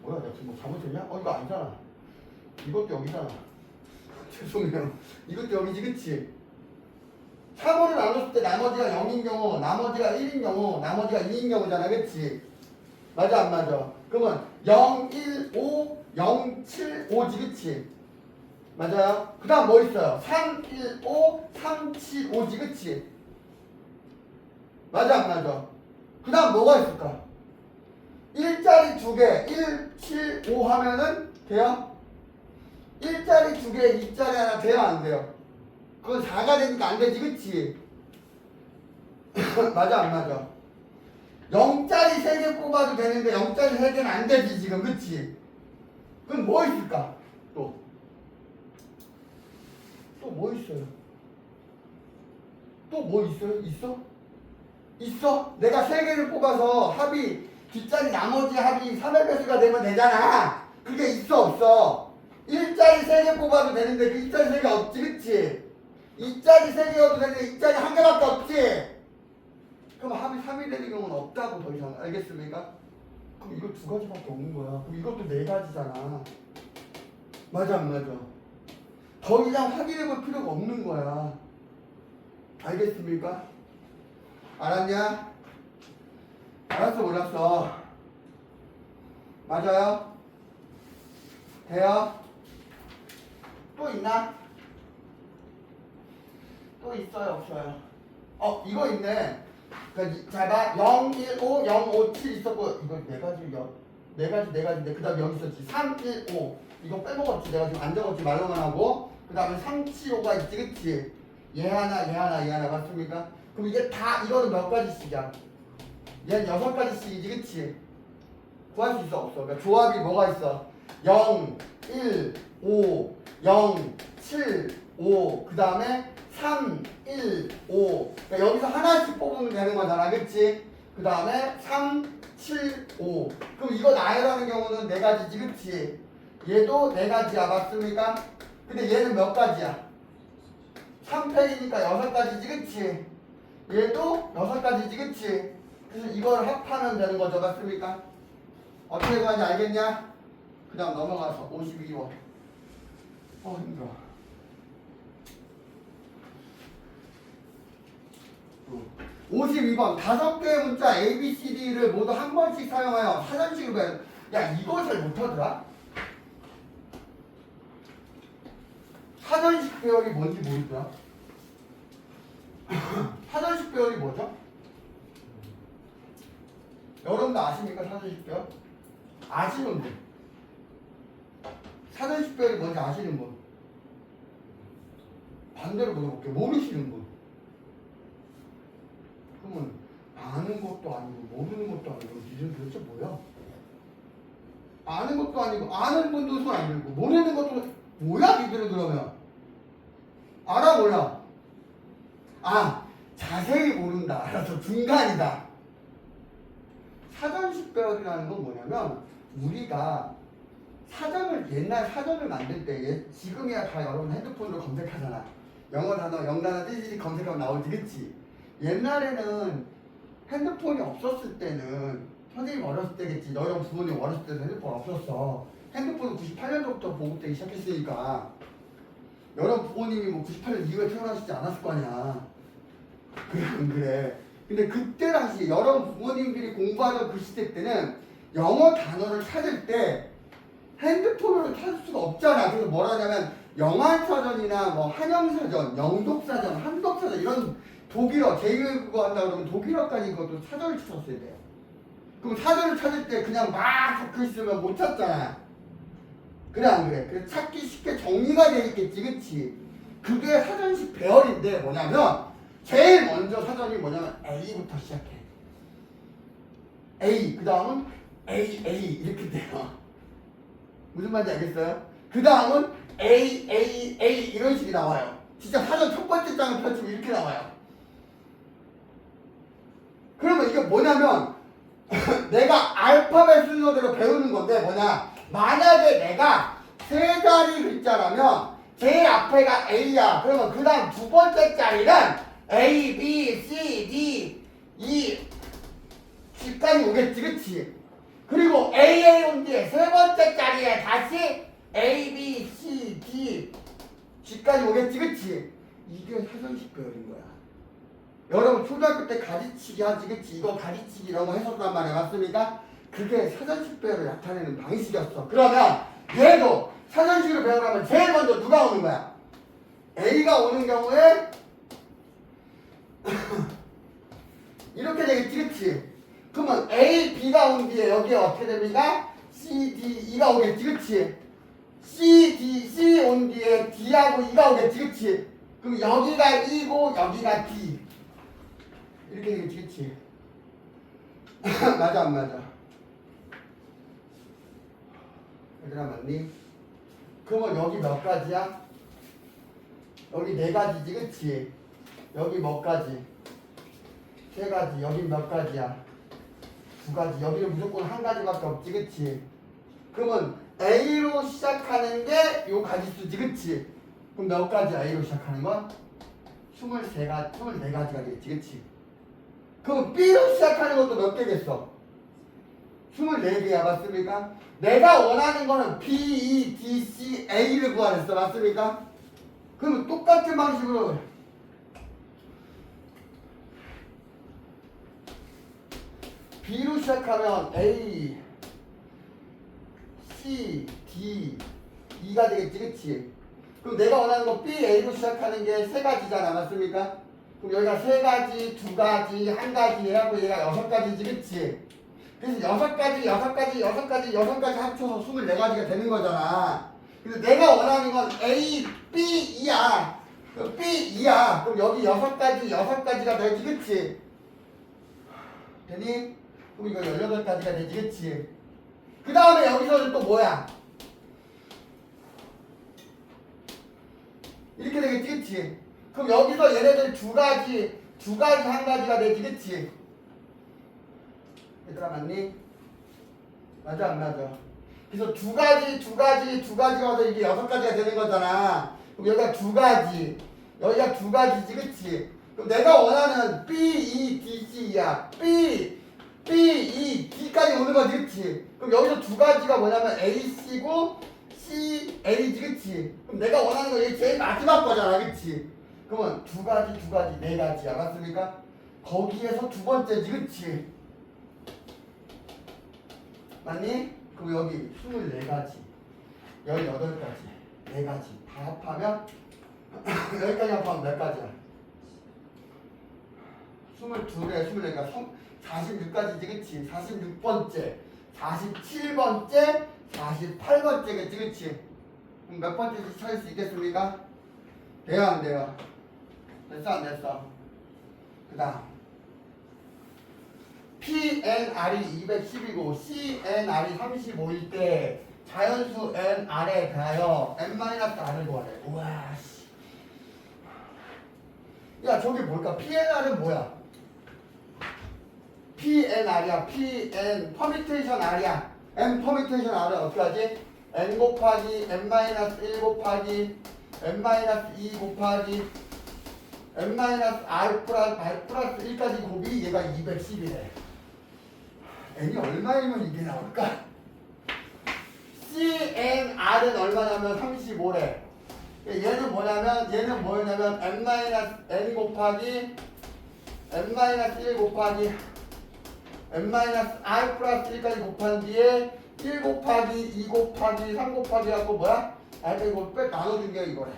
뭐야, 내가 지금 뭐 잘못했냐? 이거 아니잖아. 이것도 여기잖아. 죄송해요. 이것도 여기지, 그치? 3으로 나눴을 때 나머지가 0인 경우, 나머지가 1인 경우, 나머지가 2인 경우잖아. 그치? 맞아 안 맞아? 그러면 0, 1, 5, 0, 7, 5지 그치? 맞아요? 그 다음 뭐 있어요? 3, 1, 5, 3, 7, 5지 그치? 맞아 안 맞아? 그 다음 뭐가 있을까? 1자리 2개 1, 7, 5 하면은 돼요? 1자리 2개 2자리 하나 돼요 안 돼요? 그건 4가 되니까 안 되지 그치? 맞아 안 맞아? 0짜리 3개 뽑아도 되는데 0짜리 3개는 안 되지 지금 그치? 그럼 뭐 있을까? 또 뭐 있어요? 또 뭐 있어요? 있어? 있어? 내가 3개를 뽑아서 합이 뒷자리 나머지 합이 3의 배수가 되면 되잖아. 그게 있어 없어? 1짜리 3개 뽑아도 되는데 그 2짜리 3개 없지 그치? 2짜리 3개여도 되는데 2짜리 1개밖에 없지? 그럼 합이 3이 되는 경우는 없다고 더 이상 알겠습니까? 그럼 이거 2가지밖에 없는 거야. 그럼 이것도 4가지잖아. 맞아 안 맞아? 더 이상 확인해 볼 필요가 없는 거야. 알겠습니까? 알았냐? 알았어 몰랐어? 맞아요? 돼요? 또 있나? 또 있어요 없어요? 이거 있네. 잘 봐. 0, 1, 5, 0, 5, 7 있었고 이거 4가지요. 4가지인데 그 다음에 여기 있었지. 3, 1, 5 이거 빼먹었지. 내가 지금 안 적었지. 말로만 하고 그 다음에 3, 7, 5가 있지 그치? 얘 하나 맞습니까? 그럼 이게 다 이거는 몇 가지씩이야? 얘는 6가지씩이지 그치? 구할 수 있어 없어? 그러니까 조합이 뭐가 있어? 0, 1, 5, 0, 7, 5 그 다음에 3, 1, 5 그러니까 여기서 하나씩 뽑으면 되는 거잖아 그치? 그 다음에 3, 7, 5 그럼 이거 나열하는 경우는 4가지지 그치? 얘도 4가지야 맞습니까? 근데 얘는 몇 가지야? 3팩이니까 6가지지 그치? 얘도 6가지지 그치? 그래서 이걸 합하면 되는 거죠 맞습니까? 어떻게 구하는지 알겠냐? 그 다음 넘어가서 52번 힘들어 52번 5개의 문자 A, B, C, D를 모두 한 번씩 사용하여 사전식으로 배워. 야 이거 잘 못하더라? 사전식 배열이 뭔지 모르더라? 사전식 배열이 뭐죠? 여러분도 아십니까 사전식 배열? 아시는 분 사전식 배열이 뭔지 아시는 분 반대로 물어볼게요. 모르시는 분 그러면 아는 것도 아니고 모르는 것도 아니고 니들 도대체 뭐야? 아는 것도 아니고 아는 분도 손 안 들고 모르는 것도 뭐야 니들은 그러면? 알아 몰라? 자세히 모른다. 알아서 중간이다. 사전식 배열이라는 건 뭐냐면 우리가 옛날 사전을 만들 때 지금이야 다 여러분 핸드폰으로 검색하잖아. 영어 단어, 영단어 띠지직 검색하면 나오지 그치? 옛날에는 핸드폰이 없었을 때는 선생님 어렸을 때겠지. 너희랑 부모님 어렸을 때는 핸드폰 없었어. 핸드폰은 98년도부터 보급되기 시작했으니까 여러분 부모님이 뭐 98년 이후에 태어나시지 않았을 거 아니야. 그래 안 그래? 근데 그때 당시 여러분 부모님들이 공부하던 그 시대 때는 영어 단어를 찾을 때 핸드폰으로 찾을 수가 없잖아. 그래서 뭐라냐면 영한사전이나 뭐 한영사전, 영독사전, 한독사전 이런 독일어, 제2외국어 한다 그러면 독일어까지 그것도 사전을 찾았어야 돼요. 그럼 사전을 찾을 때 그냥 막 적혀있으면 못 찾잖아. 그래 안 그래? 그래서 찾기 쉽게 정리가 돼 있겠지 그치? 그게 사전식 배열인데 뭐냐면 제일 먼저 사전이 뭐냐면 A부터 시작해. A 그 다음은 A 이렇게 돼요. 무슨 말인지 알겠어요? 그 다음은 A 이런 식이 나와요. 진짜 사전 첫 번째 장을 펼치면 이렇게 나와요. 그러면 이게 뭐냐면 내가 알파벳 순서대로 배우는 건데 뭐냐? 만약에 내가 세 자리 글자라면 제일 앞에가 A야. 그러면 그 다음 두 번째 자리는 A, B, C, D, E G까지 오겠지 그치? 그리고 AA 온 뒤에 세 번째 자리에 다시 A, B, C, D, G까지 오겠지 그치? 이게 사전식 배열인 거야. 여러분 초등학교 때 가지치기 하지 그치? 이거 가지치기 이런 거 했었단 말이야. 맞습니까? 그게 사전식 배열을 나타내는 방식이었어. 그러면 얘도 사전식으로 배열하면 제일 먼저 누가 오는 거야? A가 오는 경우에 이렇게 되겠지 그치? 그러면 A, B가 온 뒤에 여기에 어떻게 됩니까? C, D, E가 오겠지 그치? C, D, C 온 뒤에 D하고 E가 오겠지 그치? 그럼 여기가 E고 여기가 D 이렇게 되겠지 그치? 맞아 안 맞아? 얘들아 맞니? 그러면 여기 몇 가지야? 여기 네 가지지 그치? 여기 몇 가지? 세 가지. 여기 몇 가지야? 두 가지. 여기는 무조건 한 가지밖에 없지 그치? 그러면 A로 시작하는 게 요 가지수지 그치? 그럼 몇 가지 A로 시작하는 건? 24가지가 되겠지 그치? 그럼 B로 시작하는 것도 몇 개겠어? 24개야 맞습니까? 내가 원하는 거는 B, E, D, C, A를 구하랬어 맞습니까? 그러면 똑같은 방식으로 B로 시작하면 A, C, D, E가 되겠지 그치? 그럼 내가 원하는 거 B, A로 시작하는 게 세 가지잖아 맞습니까? 그럼 여기가 세 가지, 두 가지, 한 가지 하고 얘가 여섯 가지지 그치? 그래서 여섯 가지 합쳐서 24가지가 되는 거잖아. 그래서 내가 원하는 건 A, B, E야. B, E야. 그럼 여기 여섯 가지가 되지 그치? 되니? 그럼 이거 18가지가 되지 그치? 그 다음에 여기서는 또 뭐야? 이렇게 되겠지 그치? 그럼 여기서 얘네들 두 가지 한 가지가 되지 그치? 얘들아 맞니? 맞아 안 맞아? 그래서 두 가지가 와서 이게 6가지가 되는 거잖아. 그럼 여기가 두 가지지 그치? 그럼 내가 원하는 B, E, D, C야. B, E, D까지 오는 거지 그치? 그럼 여기서 두 가지가 뭐냐면 A, C고 C, A지 그치? 그럼 내가 원하는 거 이게 제일 마지막 거잖아 그치? 그러면 두 가지, 네 가지야 맞습니까? 거기에서 두 번째지 그치? 맞니? 그럼 여기 24가지, 18가지, 4가지 다 합하면 여기까지 합하면 몇 가지야? 22개, 24가 46가지지 그치? 46번째, 47번째, 48번째겠지 그치? 그럼 몇 번째인지 찾을 수 있겠습니까? 돼요 안 돼요? 됐어 안 됐어? 그 다음 PNR이 210이고 CNR이 35일 때 자연수 NR에 가요 N-R을 구하래. 우와 씨. 야 저게 뭘까? PNR은 뭐야? PNR이야. PN 퍼미테이션 R이야. N 퍼미테이션 R은 어떻게 하지? N 곱하기 N-1 곱하기 N-2 곱하기 N-R 플러스 1까지 곱이 얘가 210이래. n이 얼마이면 이게 나올까? CNR은 얼마냐면 35래. 얘는 뭐냐면 n 곱하기 n-1 곱하기 n-r 플러스 1까지 곱한 뒤에 1 곱하기 2 곱하기 3 곱하기 하고 뭐야? 알파 이거 꽤 나눠준 게 이거래.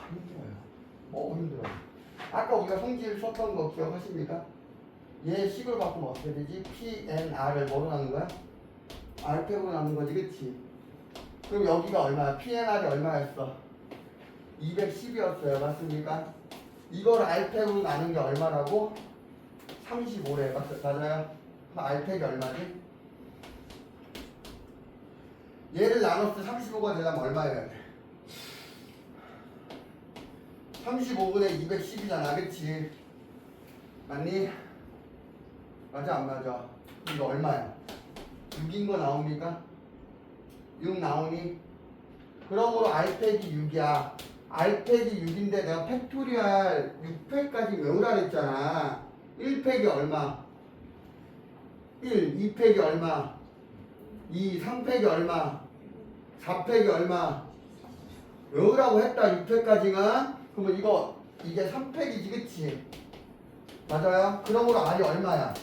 힘들어요. 뭐 힘들어요. 아까 우리가 성질 썼던 거 기억하십니까? 얘 식으로 바꾸면 어떻게 되지? PNR을 뭐로 나눈 거야? R팩으로 나눈 거지 그치? 그럼 여기가 얼마야? PNR이 얼마였어? 210이었어요 맞습니까? 이걸 R팩으로 나눈 게 얼마라고? 35래 맞아요? 그럼 R팩이 얼마지? 얘를 나눴을 때 35가 되려면 얼마여야 돼? 35분의 210이잖아 그치? 맞니? 맞아 안 맞아? 이거 얼마야? 6인 거 나옵니까? 6 나오니? 그러므로 R팩이 6이야. R팩이 6인데 내가 팩토리얼 6팩까지 외우라 그랬잖아. 1팩이 얼마? 1, 2팩이 얼마? 2, 3팩이 얼마? 4팩이 얼마? 외우라고 했다 6회까지는. 그러면 이게 3팩이지 그치? 맞아요? 그러므로 R이 얼마야?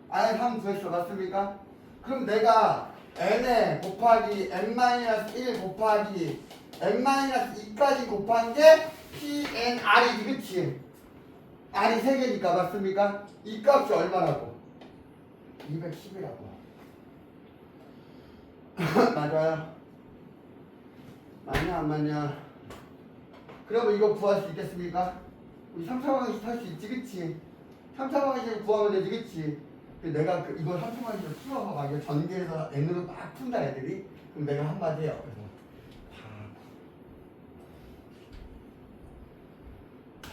R 3 구했어 맞습니까? 그럼 내가 n에 곱하기 n-1 곱하기 n-2까지 곱한 게 PNR이지 그치? R이 3개니까 맞습니까? 이 값이 얼마라고? 210이라고. 맞아요? 맞냐 안 맞냐? 그러면 이거 구할 수 있겠습니까? 우리 3차 방정식 할 수 있지 그치? 3차 방정식을 구하면 되지 그치? 내가 이걸 3차 방정식으로 풀어봐. 이거 전개해서 n으로 막 푼다 애들이. 그럼 내가 한마디 해요. 그래서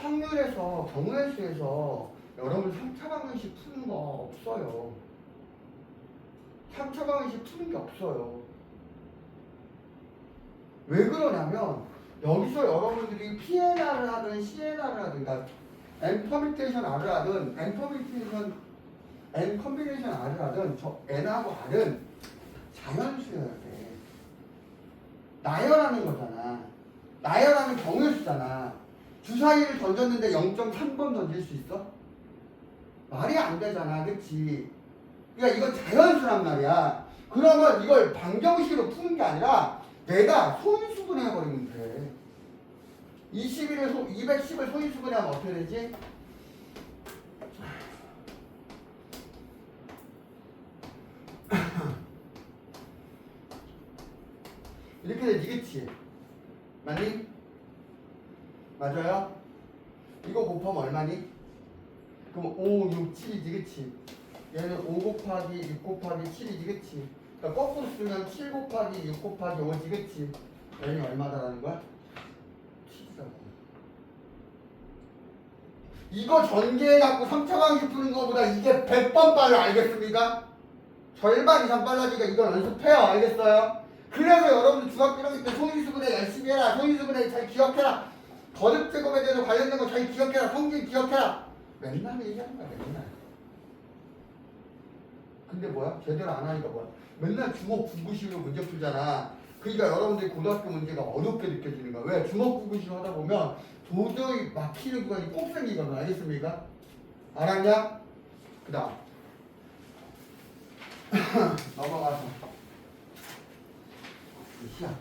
확률에서 경우의 수에서 여러분 3차 방정식 푸는 거 없어요. 3차 방정식 푸는 게 없어요. 왜 그러냐면 여기서 여러분들이 PNR을 하든 CNR을 하든 그러니까 N 퍼뮤테이션 R을 하든 N 컴비네이션 R을 하든 N하고 R은 자연수여야 돼. 나열하는 거잖아. 나열하는 경우수잖아. 주사위를 던졌는데 0.3번 던질 수 있어? 말이 안 되잖아. 그치? 그러니까 이건 자연수란 말이야. 그러면 이걸 방정식으로 푸는 게 아니라 내가 소인수분해버리면 돼. 210을 소인수분해하면 어떻게 되지? 이렇게 되지 그치? 맞니? 맞아요? 이거 곱하면 얼마니? 그럼 5, 6, 7이지 그치? 얘는 5 곱하기 6 곱하기 7이지 그치? 그러니까 거꾸로 쓰면 7 곱하기 6 곱하기 5지 그치? 얘는 얼마다라는 거야? 7이라고. 이거 전개해갖고 3차 방식 푸는 거보다 이게 100번 빨라 알겠습니까? 절반 이상 빨라지니까 이걸 연습해요 알겠어요? 그래서 여러분들 중학교 1학년 때 소인수분해 열심히 해라. 소인수분해 잘 기억해라. 거듭제곱에 대해서 관련된 거 잘 기억해라. 성질 기억해라. 맨날 얘기하는 거야 맨날. 근데 뭐야? 제대로 안 하니까 뭐야? 맨날 주먹 구구식으로 문제 풀잖아. 그러니까 여러분들이 고등학교 문제가 어렵게 느껴지는 거야. 왜? 주먹 구구식으로 하다 보면 도저히 막히는 구간이 꼭 생기거든. 알겠습니까? 알았냐? 그 다음 넘어가서 시작.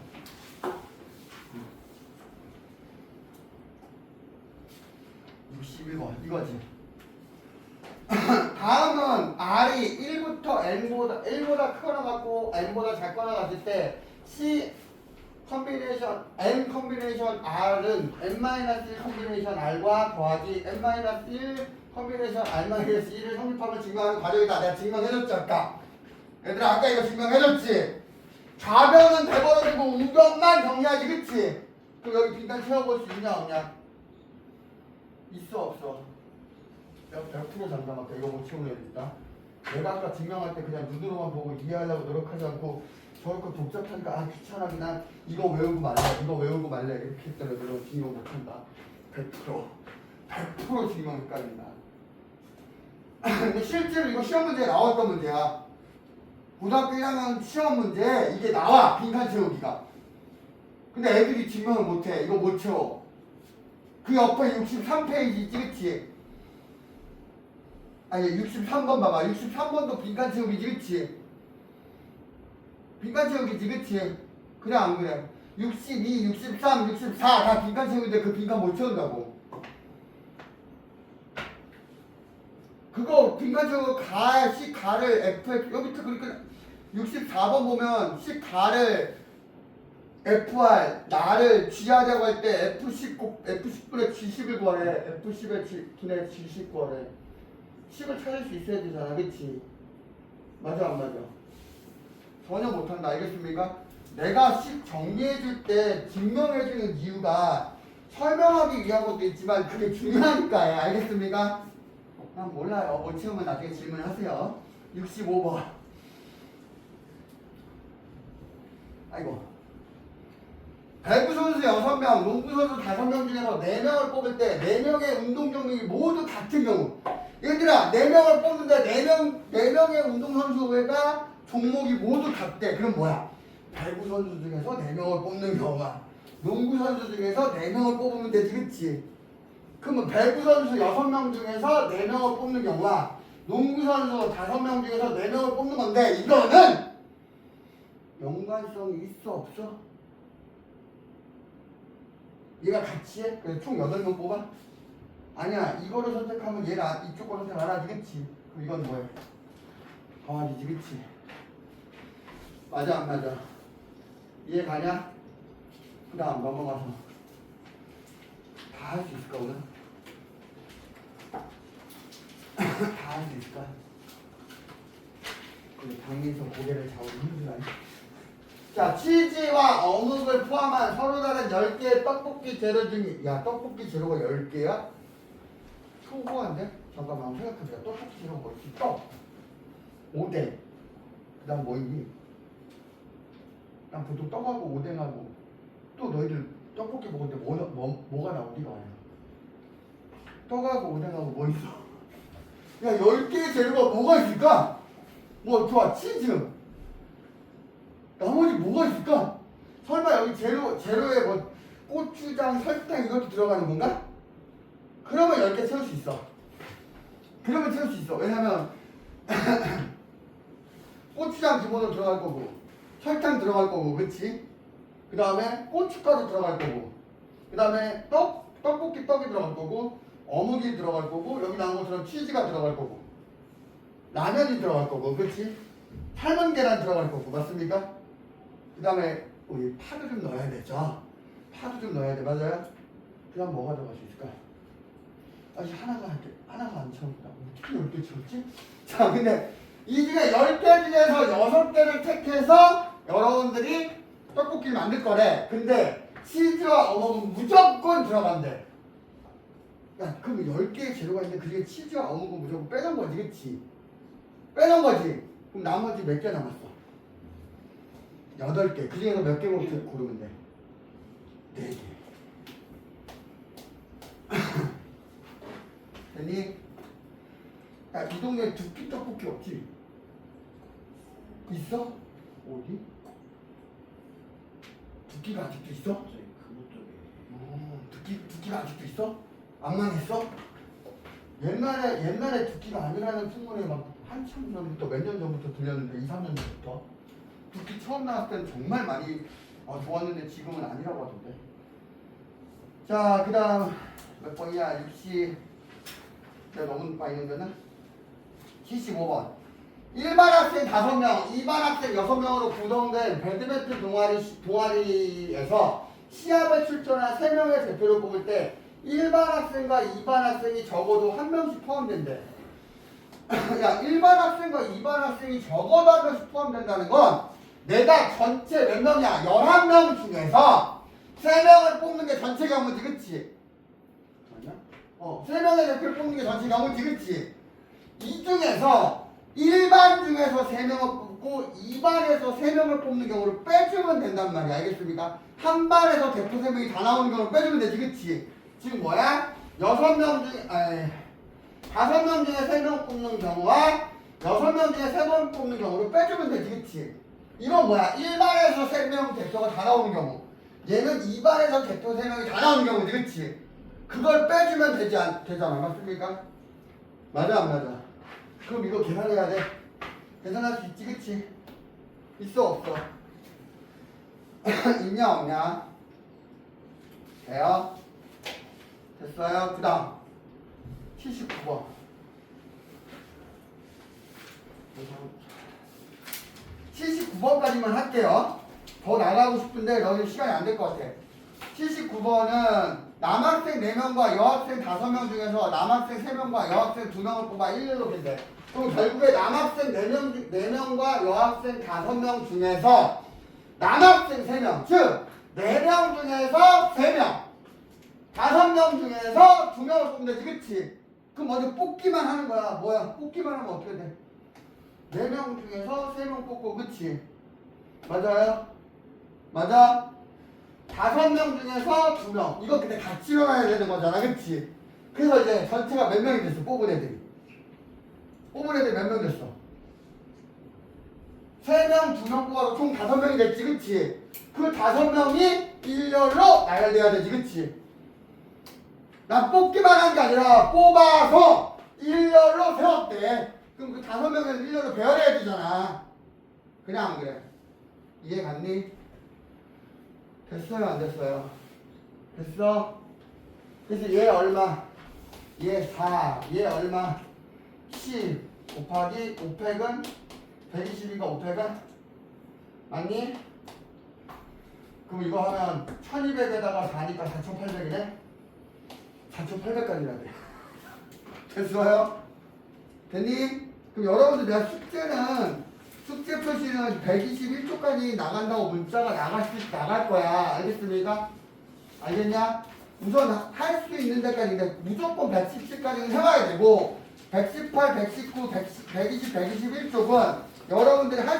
61번 이거지. 다음은 R이 1부터 N보다 크거나 같고 N보다 작거나 같을 때 C 컨비네이션 N 컨비네이션 R은 N-1 컨비네이션 R과 더하기 N-1 컨비네이션 R-1을 성립하면 증명하는 과정이다. 내가 증명해줬지 아까. 얘들아 아까 이거 증명해줬지. 좌변은 돼버려지고 우변만 정리하지 그치? 그럼 여기 빈칸 채워볼 수 있냐 없냐? 있어 없어? 100% 장담할게. 이거 못 채우는 애들 있다. 내가 아까 증명할 때 그냥 눈으로만 보고 이해하려고 노력하지 않고 저렇게 복잡하니까 아 귀찮아 그냥 이거 외우고 말래 이렇게 했던 애들은 증명 못한다. 100% 증명 헷갈린다. 근데 실제로 이거 시험 문제에 나왔던 문제야. 고등학교 1학년 시험 문제 이게 나와 빈칸 채우기가. 근데 애들이 증명을 못해. 이거 못 채워. 그 옆에 63페이지 찍지. 아니 63번 봐봐. 63번도 빈칸 채우기지 그치? 빈칸 채우기지 그치? 그래 안 그래? 62, 63, 64 다 빈칸 채우는데 그 빈칸 못 채운다고. 그거 빈칸 채우고 가를 F 여기부터 그러니까 64번 보면 가를 FR 나를 G하자고 할 때 F10분의 G10을 구하래. F10의 분의 G10 구하래. 10을 찾을 수 있어야 되잖아 그치? 맞아 안 맞아? 전혀 못한다 알겠습니까? 내가 10 정리해줄 때 증명해주는 이유가 설명하기 위한 것도 있지만 그게 중요하니까 알겠습니까? 난 몰라요. 못 채우면 나중에 질문하세요. 65번 아이고 배구 선수 6명, 농구 선수 5명 중에서 4명을 뽑을 때 4명의 운동 종목이 모두 같은 경우 얘들아 4명을 뽑는데 4명의 운동 선수가 종목이 모두 같대. 그럼 뭐야? 배구 선수 중에서 4명을 뽑는 경우와 농구 선수 중에서 4명을 뽑으면 되지, 그치? 그러면 배구 선수 6명 중에서 4명을 뽑는 경우와 농구 선수 5명 중에서 4명을 뽑는 건데 이거는 연관성이 있어, 없어? 얘가 같이 해? 그래서 총 8명 뽑아? 아니야, 이거를 선택하면 얘가 이쪽 거 선택 안 하지, 그치? 그럼 이건 뭐야? 강아지지, 그치? 맞아, 안 맞아? 이해 가냐? 그 다음 넘어가서 다 할 수 있을까, 오늘? 다 할 수 있을까? 당에서 고개를 잡으면 힘들어요. 자, 치즈와 어묵을 포함한 서로 다른 10개의 떡볶이 재료 중에, 야, 떡볶이 재료가 10개야? 소소한데? 잠깐만 생각해보자. 떡볶이 재료가 뭐 있지? 떡, 오뎅, 그 다음 뭐 있니? 난 보통 떡하고 오뎅하고 또 너희들 떡볶이 먹을 때 뭐가 나오니? 이거 아니야. 떡하고 오뎅하고 뭐 있어? 야, 10개의 재료가 뭐가 있을까? 뭐 좋아, 치즈. 나머지 뭐가 있을까? 설마 여기 재료에 뭐 고추장, 설탕 이것도 들어가는 건가? 그러면 10개 채울 수 있어. 그러면 채울 수 있어. 왜냐면 고추장 기본으로 들어갈 거고 설탕 들어갈 거고, 그치? 그 다음에 고춧가루 들어갈 거고 그 다음에 떡볶이 떡이 들어갈 거고 어묵이 들어갈 거고 여기 나온 것처럼 치즈가 들어갈 거고 라면이 들어갈 거고, 그치? 삶은 계란 들어갈 거고, 맞습니까? 그 다음에 우리 파도 좀 넣어야 되죠. 파도 좀 넣어야 돼, 맞아요? 그 다음 뭐가 들어갈 수 있을까? 아직 하나가 안 채웠다. 어떻게 10개 채웠지? 자, 근데 이 중에 10개 중에서 6개를 택해서 여러분들이 떡볶이를 만들 거래. 근데 치즈와 어묵은 무조건 들어간대. 야, 그럼 10개의 재료가 있는데 그 중에 치즈와 어묵은 무조건 빼놓은 거지, 그치? 빼놓은 거지. 그럼 나머지 몇 개 남았어? 8개. 그 중에서 몇 개 고르면 돼? 4개. 됐니? 야, 이 동네에 두끼 떡볶이 없지? 있어? 어디? 두끼가 아직도 있어? 저희 그것 쪽에 두끼가 아직도 있어? 안 망했어? 옛날에 두끼가 아니라는 소문이 막 한참 전부터 몇 년 전부터 들렸는데 2, 3년 전부터 두끼 처음 나왔을 때는 정말 많이 좋았는데 지금은 아니라고 하던데. 자, 그 다음 몇 번이야? 60. 내가 너무 많이 넘겼나? 75번. 일반 학생 5명, 2반 학생 6명으로 구성된 배드민턴 동아리에서 시합에 출전한 3명의 대표를 뽑을 때 일반 학생과 2반 학생이 적어도 1명씩 포함된대. 야, 일반 학생과 2반 학생이 적어도 1명씩 포함된다는 건 내가 전체 몇 명이야? 11명 중에서 3명을 뽑는 게 전체 경우지, 그치? 맞냐? 3명의 대표를 뽑는 게 전체 경우지, 그치? 이 중에서 1반 중에서 3명을 뽑고 2반에서 3명을 뽑는 경우를 빼주면 된단 말이야. 알겠습니까? 한 반에서 대표 3명이 다 나오는 경우를 빼주면 되지, 그치? 지금 뭐야? 5명 중에 3명 뽑는 경우와 6명 중에 3명 뽑는 경우를 빼주면 되지, 그치? 이건 뭐야? 1반에서 3명 대표가 다 나오는 경우, 얘는 2반에서 대표 3명이 다 나오는 경우지, 그치? 그걸 빼주면 되잖아. 맞습니까? 맞아, 안 맞아? 그럼 이거 계산해야 돼. 계산할 수 있지, 그치? 있어, 없어? 있냐, 없냐? 돼요? 됐어요? 그 다음 79번. 79번까지만 할게요. 더 나가고 싶은데 너희 시간이 안 될 것 같아. 79번은 남학생 4명과 여학생 5명 중에서 남학생 3명과 여학생 2명을 뽑아 116인데 그럼 결국에 남학생 4명과 여학생 5명 중에서 남학생 3명, 즉 4명 중에서 3명, 5명 중에서 2명을 뽑으면 되지, 그치? 그럼 먼저 뽑기만 하는 거야. 뭐야? 뽑기만 하면 어떻게 돼? 4명 중에서 3명 뽑고, 그치? 맞아요? 맞아? 5명 중에서 2명. 이거 근데 같이 일어나야 되는 거잖아, 그치? 그래서 이제 전체가 몇 명이 됐어, 뽑은 애들이? 뽑은 애들이 몇 명 됐어? 3명, 2명 뽑아서 총 5명이 됐지, 그치? 그 5명이 일렬로 나열돼야 되지, 그치? 나 뽑기만 한 게 아니라 뽑아서 일렬로 세웠대. 그럼 그 5명을 일렬로 배열해야 되잖아. 그냥 안 그래? 이해 갔니? 됐어요, 안 됐어요? 됐어? 그래서 얘 얼마? 얘 4, 얘 얼마? 10 곱하기 5팩은 120이가 5팩은? 맞니? 그럼 이거 하면 1200에다가 4니까 4800이네? 4800까지라네. 됐어요? 됐니? 그럼 여러분들 내가 숙제 표시는 121초까지 나간다고 문자가 나갈 거야. 알겠습니까? 알겠냐? 우선 할 수 있는 데까지 무조건 117까지는 해와야 되고 118, 119, 120, 121쪽은 여러분들이 할